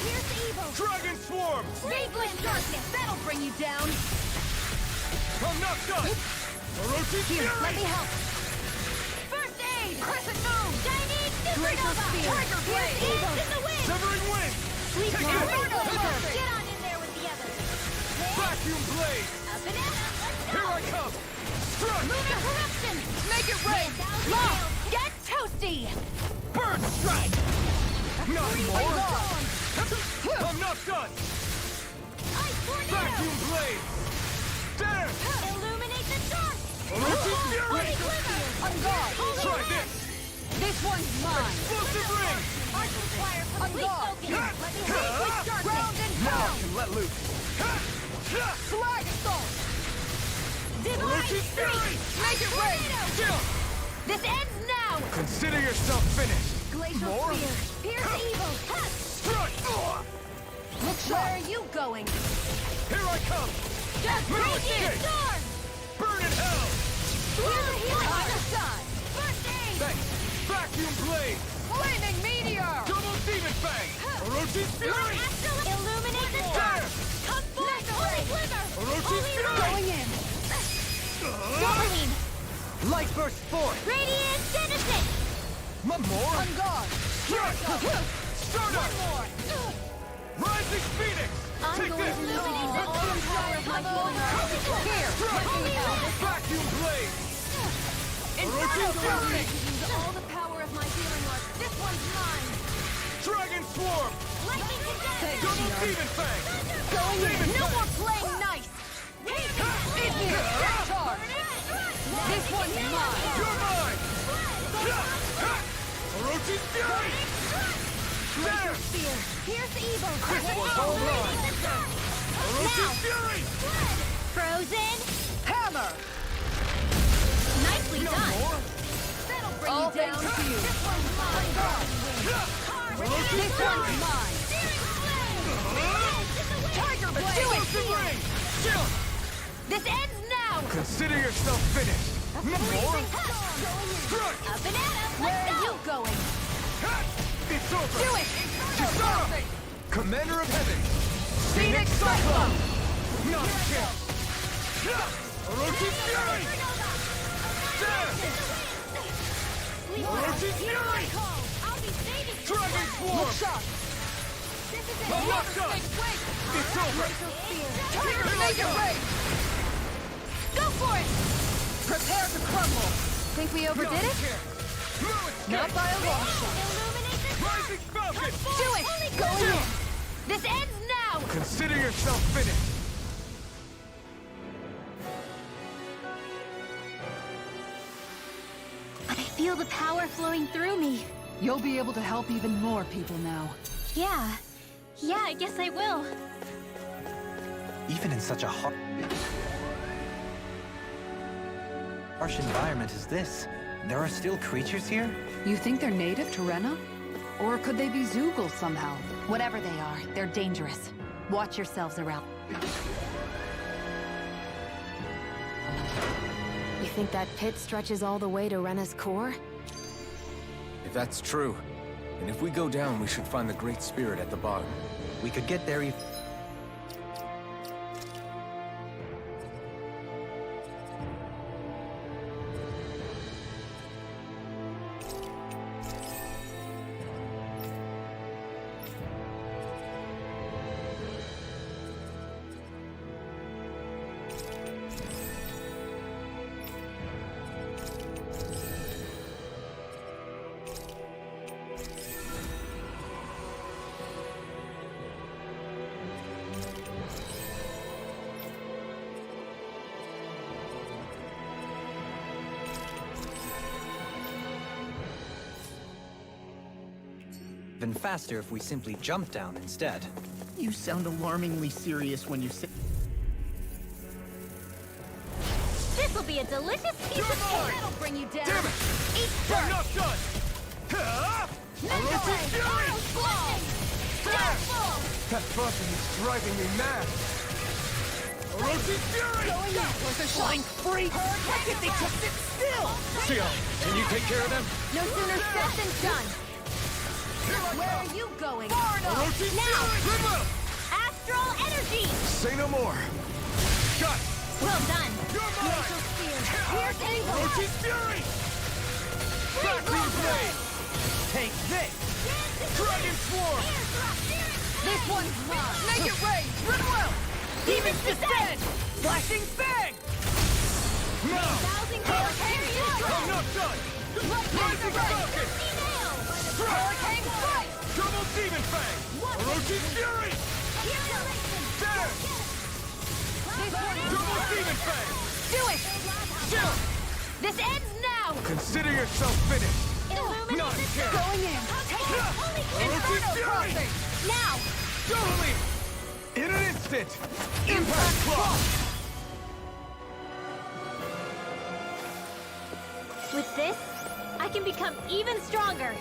Speaker 1: Here's evil!
Speaker 2: Dragon Swarm!
Speaker 1: Raging darkness! That'll bring you down!
Speaker 2: I'm not done! Orochi
Speaker 1: Here,
Speaker 2: Fury!
Speaker 1: let me help! First aid! Crescent moon! Chinese supernova! Tiger blade! Evil! In the wind!
Speaker 2: Severing Wind!
Speaker 1: Sleep
Speaker 2: Take
Speaker 1: now!
Speaker 2: it!
Speaker 1: Get on in there with the others!
Speaker 2: Vacuum Blade!
Speaker 1: Up and out!
Speaker 2: Here I come! Strike!
Speaker 1: Lunar corruption!
Speaker 5: Make it rain!
Speaker 1: Lock! Get toasty!
Speaker 2: Bird Strike! Not more! I'm not done!
Speaker 1: Ice tornado!
Speaker 2: Vacuum Blade! There!
Speaker 1: Illuminate the dark!
Speaker 2: Orochi Fury!
Speaker 1: On guard!
Speaker 2: Try this!
Speaker 5: This one's mine!
Speaker 2: Explosive Ring!
Speaker 1: Archon fire complete focus! Let me lead with darkness!
Speaker 5: Ground and
Speaker 2: Now I
Speaker 5: pound!
Speaker 2: can let loose!
Speaker 5: Flag assault!
Speaker 1: Divine
Speaker 2: Orochi
Speaker 1: streak!
Speaker 2: Fury!
Speaker 5: Make it rain!
Speaker 2: Chill!
Speaker 1: This ends now!
Speaker 2: Consider yourself finished!
Speaker 1: Glacial
Speaker 2: More?
Speaker 1: spear! Pierce evil! Ha!
Speaker 2: Strike!
Speaker 1: Look sharp! Where are you going?
Speaker 2: Here I come!
Speaker 1: Just
Speaker 2: No
Speaker 1: radiant
Speaker 2: escape!
Speaker 1: storm!
Speaker 2: Burn in hell!
Speaker 1: Here's a healing other side! First aid!
Speaker 2: Thanks! Vacuum Blade!
Speaker 5: Flaming meteor!
Speaker 2: Double Demon Fang! Orochi Fury!
Speaker 1: Illuminate the
Speaker 2: There!
Speaker 1: dark! Come forth! Holy Glimmer!
Speaker 2: Orochi
Speaker 1: Holy
Speaker 2: Fury!
Speaker 1: Light!
Speaker 5: Going in!
Speaker 1: Doubling!
Speaker 2: Light Burst forth!
Speaker 1: Radiant Genesis!
Speaker 2: More!
Speaker 5: On guard!
Speaker 2: Strike! Stardust!
Speaker 1: More!
Speaker 2: Rising Phoenix!
Speaker 1: I'm
Speaker 2: Take
Speaker 1: going
Speaker 2: this!
Speaker 1: to illuminate the autumn power of my healing arts!
Speaker 5: Here!
Speaker 1: Holy Light!
Speaker 2: Vacuum Blade!
Speaker 1: Inferno
Speaker 2: Orochi Fury!
Speaker 1: Use all the power of my healing arts! This one's mine!
Speaker 2: Dragon Swarm!
Speaker 1: Lightning Condenser!
Speaker 2: Double Demon Fang!
Speaker 1: Going in! No more playing nice!
Speaker 5: Igneous charge! This one's mine!
Speaker 2: You're mine! Orochi Fury! There!
Speaker 1: Spear! Pierce evil!
Speaker 2: This one's all mine! Orochi Fury!
Speaker 1: Frozen!
Speaker 5: Hammer!
Speaker 1: Nicely done!
Speaker 2: More!
Speaker 1: That'll bring
Speaker 5: All
Speaker 1: you down!
Speaker 5: thanks to you.
Speaker 1: This one's mine!
Speaker 2: Orochi
Speaker 5: This one's
Speaker 2: Fury!
Speaker 5: mine!
Speaker 1: Tiger blade!
Speaker 2: Explosive Ring! Chill!
Speaker 1: This ends now!
Speaker 2: Consider yourself finished! More! Strike!
Speaker 1: Up and at 'em! Where are you going?
Speaker 2: It's over!
Speaker 5: Do it!
Speaker 2: Kisara! Commander of Heaven!
Speaker 5: Phoenix Cyclone!
Speaker 2: Not a chance! Orochi Fury! There! Orochi Fury!
Speaker 1: I'll be saving you!
Speaker 2: Dragon Swarm!
Speaker 5: Look sharp!
Speaker 1: This is it!
Speaker 2: I'm not done! It's over!
Speaker 5: Tiger, make it rain!
Speaker 1: Go for it!
Speaker 5: Prepare to crumble!
Speaker 4: Think we overdid it?
Speaker 2: No escape!
Speaker 5: Not by a long shot!
Speaker 1: Illuminate the
Speaker 2: Rising Falcon!
Speaker 5: Do it! Go in!
Speaker 1: This ends now!
Speaker 2: Consider yourself finished!
Speaker 7: I feel the power flowing through me.
Speaker 5: You'll be able to help even more people now.
Speaker 7: Yeah. Yeah, I guess I will.
Speaker 6: Even in such a harsh environment as this, there are still creatures here?
Speaker 12: You think they're native to Rena? Or could they be Zoogle somehow?
Speaker 10: Whatever they are, they're dangerous. Watch yourselves around.
Speaker 4: You think that pit stretches all the way to Rena's core?
Speaker 2: If that's true, and if we go down, we should find the Great Spirit at the bottom.
Speaker 6: We could get there even... Been faster if we simply jump down instead.
Speaker 3: You sound alarmingly serious when you say...
Speaker 7: This'll be a delicious piece of cake!
Speaker 10: That'll bring you down!
Speaker 2: Damn it!
Speaker 7: Eat
Speaker 2: I'm
Speaker 7: dirt!
Speaker 2: not done!
Speaker 7: Mega Ray! Auto Squall! Downfall!
Speaker 2: That buzzing is driving me mad! Orochi Fury!
Speaker 3: Going in! Flying freak! Why can't they just sit still?
Speaker 2: Sia, can you take care of them?
Speaker 7: No sooner said than done!
Speaker 10: Where are you going?
Speaker 2: Orochi
Speaker 7: Now!
Speaker 2: Fury!
Speaker 7: Astral Energy!
Speaker 2: Say no more! Shut!
Speaker 7: Well done!
Speaker 2: You're mine!
Speaker 7: Here's Evil!
Speaker 2: Orochi Fury! Vacuum Blade!
Speaker 3: Take this!
Speaker 2: Dragon Swarm!
Speaker 7: This one's mine!
Speaker 3: Make it rain! Run well!
Speaker 7: Demon's Descent!
Speaker 3: Flashing Fang!
Speaker 2: Now!
Speaker 7: Thousand Hurricane!
Speaker 2: I'm not done!
Speaker 7: Rising
Speaker 2: Falcon!
Speaker 7: Hurricane Strike!
Speaker 2: Double Demon Fang! Orochi Fury! There! Double Demon Fang!
Speaker 7: Do it!
Speaker 2: Still!
Speaker 7: This ends now!
Speaker 2: Consider yourself finished!
Speaker 7: Illuminate
Speaker 2: Not
Speaker 7: the
Speaker 2: here.
Speaker 7: Going in! Take it!
Speaker 2: Orochi Fury!
Speaker 7: Now!
Speaker 2: Totally! In an instant! Impact Claw!
Speaker 7: With this, I can become even stronger!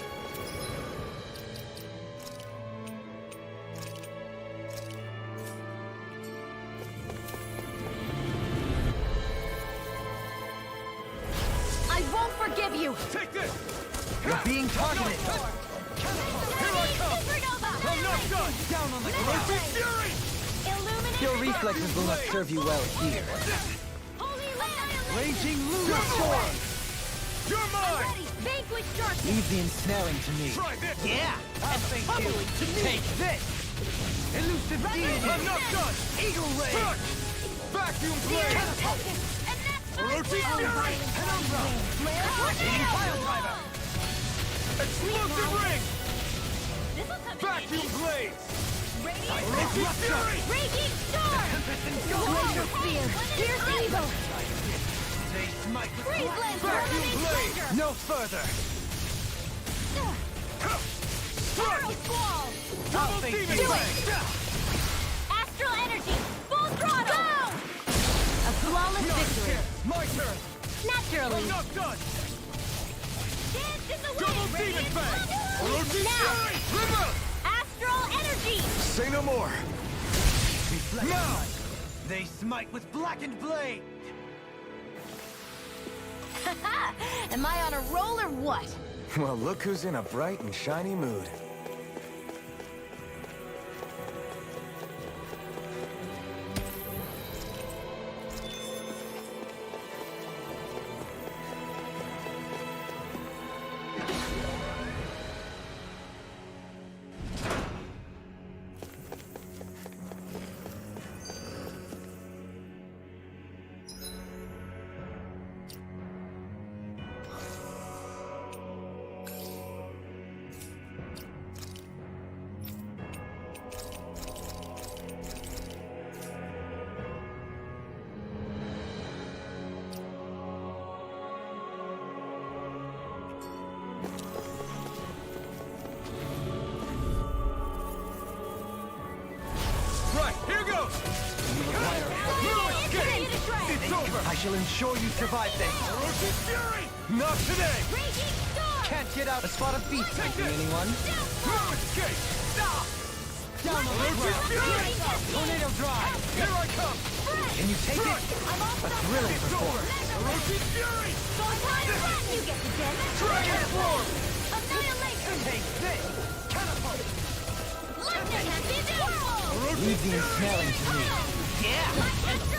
Speaker 10: I won't forgive you!
Speaker 2: Take this!
Speaker 6: You're being targeted!
Speaker 2: Here I come! I'm not done!
Speaker 6: Down on the
Speaker 2: Orochi
Speaker 6: ground!
Speaker 2: Fury!
Speaker 7: Illuminate
Speaker 6: Your
Speaker 7: the
Speaker 6: reflexes will not serve you well here.
Speaker 7: Holy Annihilation!
Speaker 6: Raging Lunar Storm!
Speaker 2: You're mine!
Speaker 7: Vanquish darkness!
Speaker 6: Leave the ensnaring to me.
Speaker 2: Try this!
Speaker 3: Yeah! And pummeling to me! Take this!
Speaker 6: Elusive Deity!
Speaker 2: I'm not done!
Speaker 3: Eagle Ray!
Speaker 2: Touch! Vacuum Blade! Orochi Fury!
Speaker 3: Pile Driver!
Speaker 2: Explosive Ring! Vacuum Blade! Orochi Fury!
Speaker 7: Raging Storm!
Speaker 3: Glacier
Speaker 7: Spear! Here's Evil!
Speaker 3: They smite with
Speaker 7: Freeze Lancer!
Speaker 2: Vacuum Blade!
Speaker 6: No further!
Speaker 7: Arrow Squall!
Speaker 2: Double Demon Blade!
Speaker 7: Astral Energy! Full throttle! Go!
Speaker 10: A flawless victory!
Speaker 2: My turn!
Speaker 7: Naturally!
Speaker 2: I'm not done!
Speaker 7: Dance in the
Speaker 2: Double
Speaker 7: wind!
Speaker 2: Demon Fang! Orochi
Speaker 7: Now!
Speaker 2: Fury! River!
Speaker 7: Astral Energy!
Speaker 2: Say no more!
Speaker 3: Now! They smite with Blackened Blade!
Speaker 10: Am I on a roll or what?
Speaker 2: Well, look who's in a bright and shiny mood.
Speaker 6: shall ensure you survive this.
Speaker 3: Orochi's Fury!
Speaker 6: Not today!
Speaker 7: Raging Storm!
Speaker 6: Can't get out a spot of beef making anyone.
Speaker 3: No escape! Stop!
Speaker 6: Down on the
Speaker 3: Orochi's
Speaker 6: ground.
Speaker 3: Fury!
Speaker 6: Tornado drive.
Speaker 3: Here I come!
Speaker 6: Can you take it? A thrilling performance.
Speaker 3: Orochi's Fury!
Speaker 7: You get the damage!
Speaker 3: Dragon Form!
Speaker 7: Annihilation!
Speaker 6: Take this! Catapult!
Speaker 7: Lightning has been down!
Speaker 6: Leave the ensnaring to me.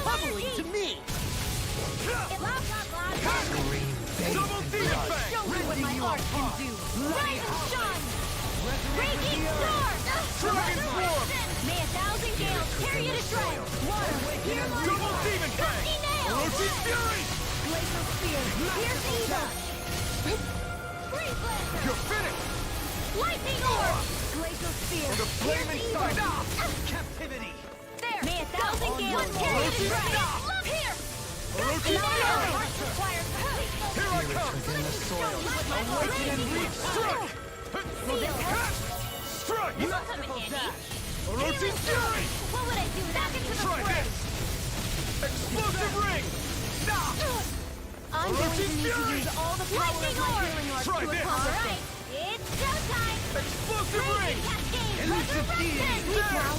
Speaker 3: Bubbling to me!
Speaker 6: Green base
Speaker 3: Double
Speaker 6: and
Speaker 3: Demon
Speaker 6: blood.
Speaker 3: Fang!
Speaker 7: Show me what my art can do! Rise and shine! Raging Storm!
Speaker 3: Dragon Form!
Speaker 7: May 1,000 gales tear you to shreds! Water, hear my
Speaker 3: Double Demon Fang!
Speaker 7: Dusty nails!
Speaker 3: Orochi's Fury!
Speaker 7: Glacial Spear! Pierce Eva! Freeze Blaster!
Speaker 3: You're finished!
Speaker 7: Lightning Orb! Glacial Spear!
Speaker 3: The flaming
Speaker 7: Pierce Eva!
Speaker 3: side!
Speaker 6: Captivity.
Speaker 7: There! May 1,000 gales tear you to shreds! Look here!
Speaker 3: Orochi's Fury! Here I come!
Speaker 6: Within the soil.
Speaker 3: Awaken and reach! Strike! Strike!
Speaker 6: Masterful dash.
Speaker 3: Orochi's Fury!
Speaker 7: What would I do without into the
Speaker 3: Try
Speaker 7: fray?
Speaker 3: this! Explosive ring! Stop!
Speaker 7: I'm going to
Speaker 3: Orochi's
Speaker 7: need to
Speaker 3: Fury!
Speaker 7: use all the power of my healing arts
Speaker 3: Try
Speaker 7: to
Speaker 3: this!
Speaker 7: accomplish it. It's showtime!
Speaker 3: Explosive ring!
Speaker 7: Cascade!
Speaker 6: Elusive deity.
Speaker 7: Weak now.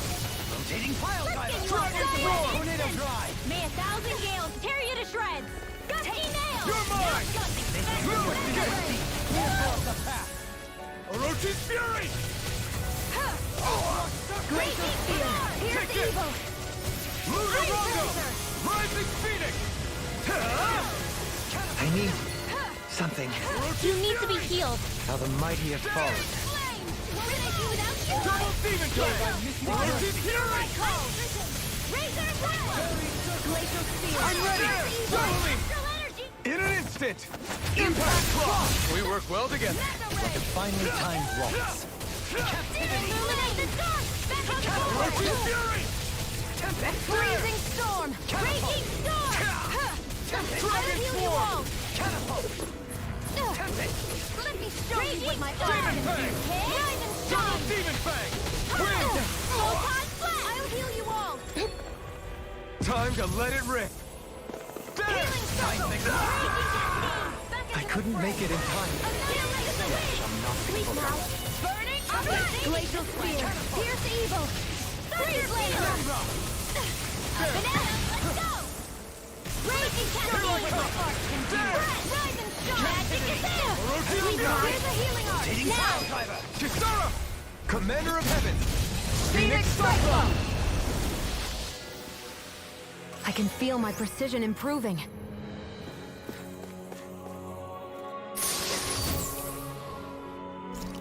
Speaker 6: Rotating pile driver.
Speaker 3: Dragon Form!
Speaker 6: Tornado drive.
Speaker 7: May 1,000 gales tear you to shreds! Gusty nails!
Speaker 3: You're mine! No escape!
Speaker 6: Clear the path.
Speaker 3: Orochi's Fury!
Speaker 7: Glacial Spear! Here's
Speaker 3: Take it!
Speaker 7: evil!
Speaker 3: Lugarongo! Rising Phoenix!
Speaker 6: I need something.
Speaker 7: You need to be healed.
Speaker 6: How the mighty have fallen.
Speaker 7: Flame! What would I do without you?
Speaker 3: Double Demon Fang! Orochi's Fury!
Speaker 7: Razor Blade! Glacial Spear!
Speaker 3: I'm ready! Follow me!
Speaker 7: Astral energy!
Speaker 2: In an instant!
Speaker 3: Impact Claw!
Speaker 2: We work well together.
Speaker 7: Mega Ray!
Speaker 6: Finely timed waltz.
Speaker 7: Illuminate the dark! Back on
Speaker 3: Orochi's
Speaker 7: forward!
Speaker 3: Fury!
Speaker 7: Freezing storm! Raging storm! I will heal you all! Let me show you what my art can do! Rise and
Speaker 3: Double
Speaker 7: shine!
Speaker 3: Demon Fang!
Speaker 7: Photon Flash! I'll heal you all!
Speaker 2: Time to let it rip.
Speaker 7: Healing circle! Raging cascade! Back
Speaker 6: I
Speaker 7: into
Speaker 6: couldn't
Speaker 7: the fray.
Speaker 6: make it in time.
Speaker 7: Annihilate the wind! Sleep now! Burning Ice! Glacial Spear! Pierce evil! Freeze laser! Banana, let's go! Raging cascade! What my art can do! Rise and shine! Magic is there! Sleep now! Here's the healing art! Now!
Speaker 6: driver.
Speaker 2: Kisara! Commander of Heaven!
Speaker 7: Phoenix Cyclone!
Speaker 4: I can feel my precision improving.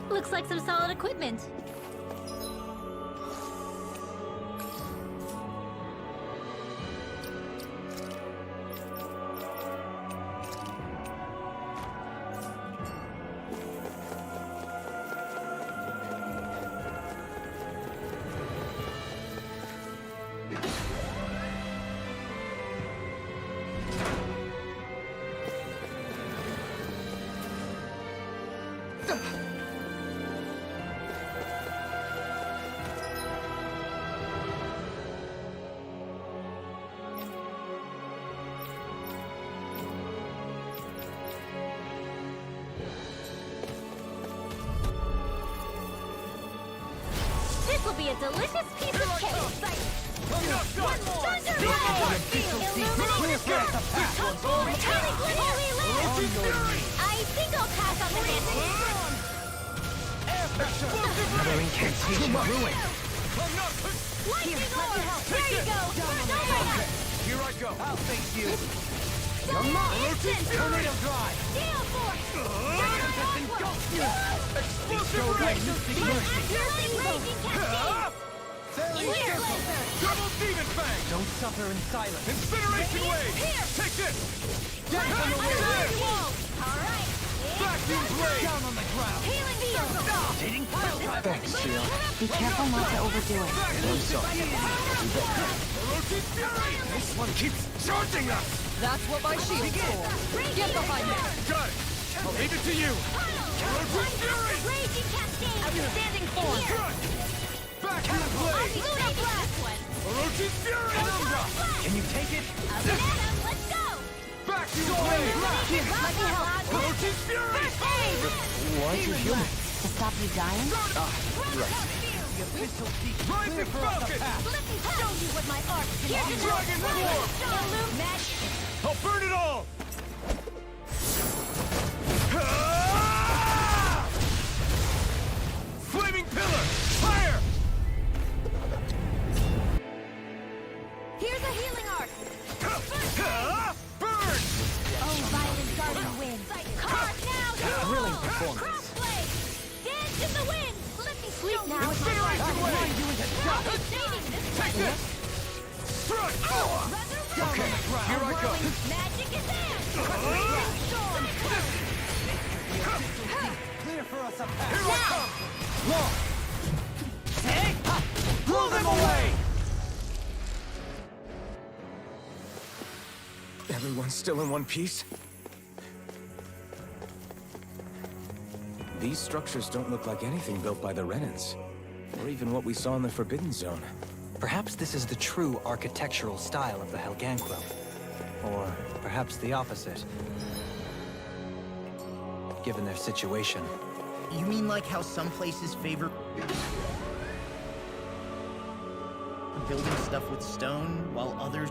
Speaker 7: Looks like some solid equipment. This will be a delicious piece of cake. Thunder Ray! Illuminate the dark! Metallic Lily! I think I'll pass on the dancing storm.
Speaker 6: Another incantation ruined.
Speaker 7: Lightning orb! There you go! Burn over!
Speaker 2: Here I go.
Speaker 6: I'll face you.
Speaker 7: You're mine!
Speaker 6: Tornado drive.
Speaker 7: Gale Force! Dynamite Aqua!
Speaker 3: Explosive ring!
Speaker 7: Raging Cascade! Here, Laser!
Speaker 3: Double Demon Fang!
Speaker 6: Don't suffer in silence.
Speaker 3: Incineration Wave!
Speaker 7: Here!
Speaker 3: Take this!
Speaker 7: Get
Speaker 3: on the way there!
Speaker 7: Alright!
Speaker 3: Vacuum Blade!
Speaker 6: Down on the ground.
Speaker 7: Healing field!
Speaker 6: Rotating pile driver.
Speaker 2: Thanks, Shield.
Speaker 4: Be careful not to overdo it.
Speaker 2: I'm sorry.
Speaker 3: Orochi's Fury!
Speaker 2: This one keeps charging us!
Speaker 5: That's what my shield's for. Get behind me.
Speaker 3: Got it! I'll leave it to you! Orochi's Fury!
Speaker 7: Raging Cascade! Outstanding form!
Speaker 3: Strike! Vacuum Blade!
Speaker 7: Luna Blast!
Speaker 3: Orochi's Fury!
Speaker 6: Can you take it?
Speaker 7: Banana, let's go!
Speaker 3: Why aren't you healing?
Speaker 4: To stop you dying?
Speaker 2: Rising Falcon!
Speaker 1: Let me show you what my art can do.
Speaker 2: Dragon Form!
Speaker 1: Illume magic.
Speaker 2: I'll burn it all! Flaming Pillar! Fire!
Speaker 1: Here's a healing arc.
Speaker 2: Burn!
Speaker 1: Oh, violent guardian wind. Carve now.
Speaker 3: Thrilling performance.
Speaker 1: Crossblade. Dance in the wind. Let me sleep now.
Speaker 2: Incineration Blade!
Speaker 1: I'm saving this.
Speaker 2: Take this! Strike! Okay, here I go!
Speaker 1: Magic is there. Storm.
Speaker 3: Clear for us a path.
Speaker 2: Here I come!
Speaker 3: Launch! Hey! Blow them away!
Speaker 2: Everyone's still in one piece? These structures don't look like anything built by the Renans, or even what we saw in the Forbidden Zone.
Speaker 6: Perhaps this is the true architectural style of the Helganquil. Or perhaps the opposite. Given their situation.
Speaker 3: You mean like how some places favor building stuff with stone, while others...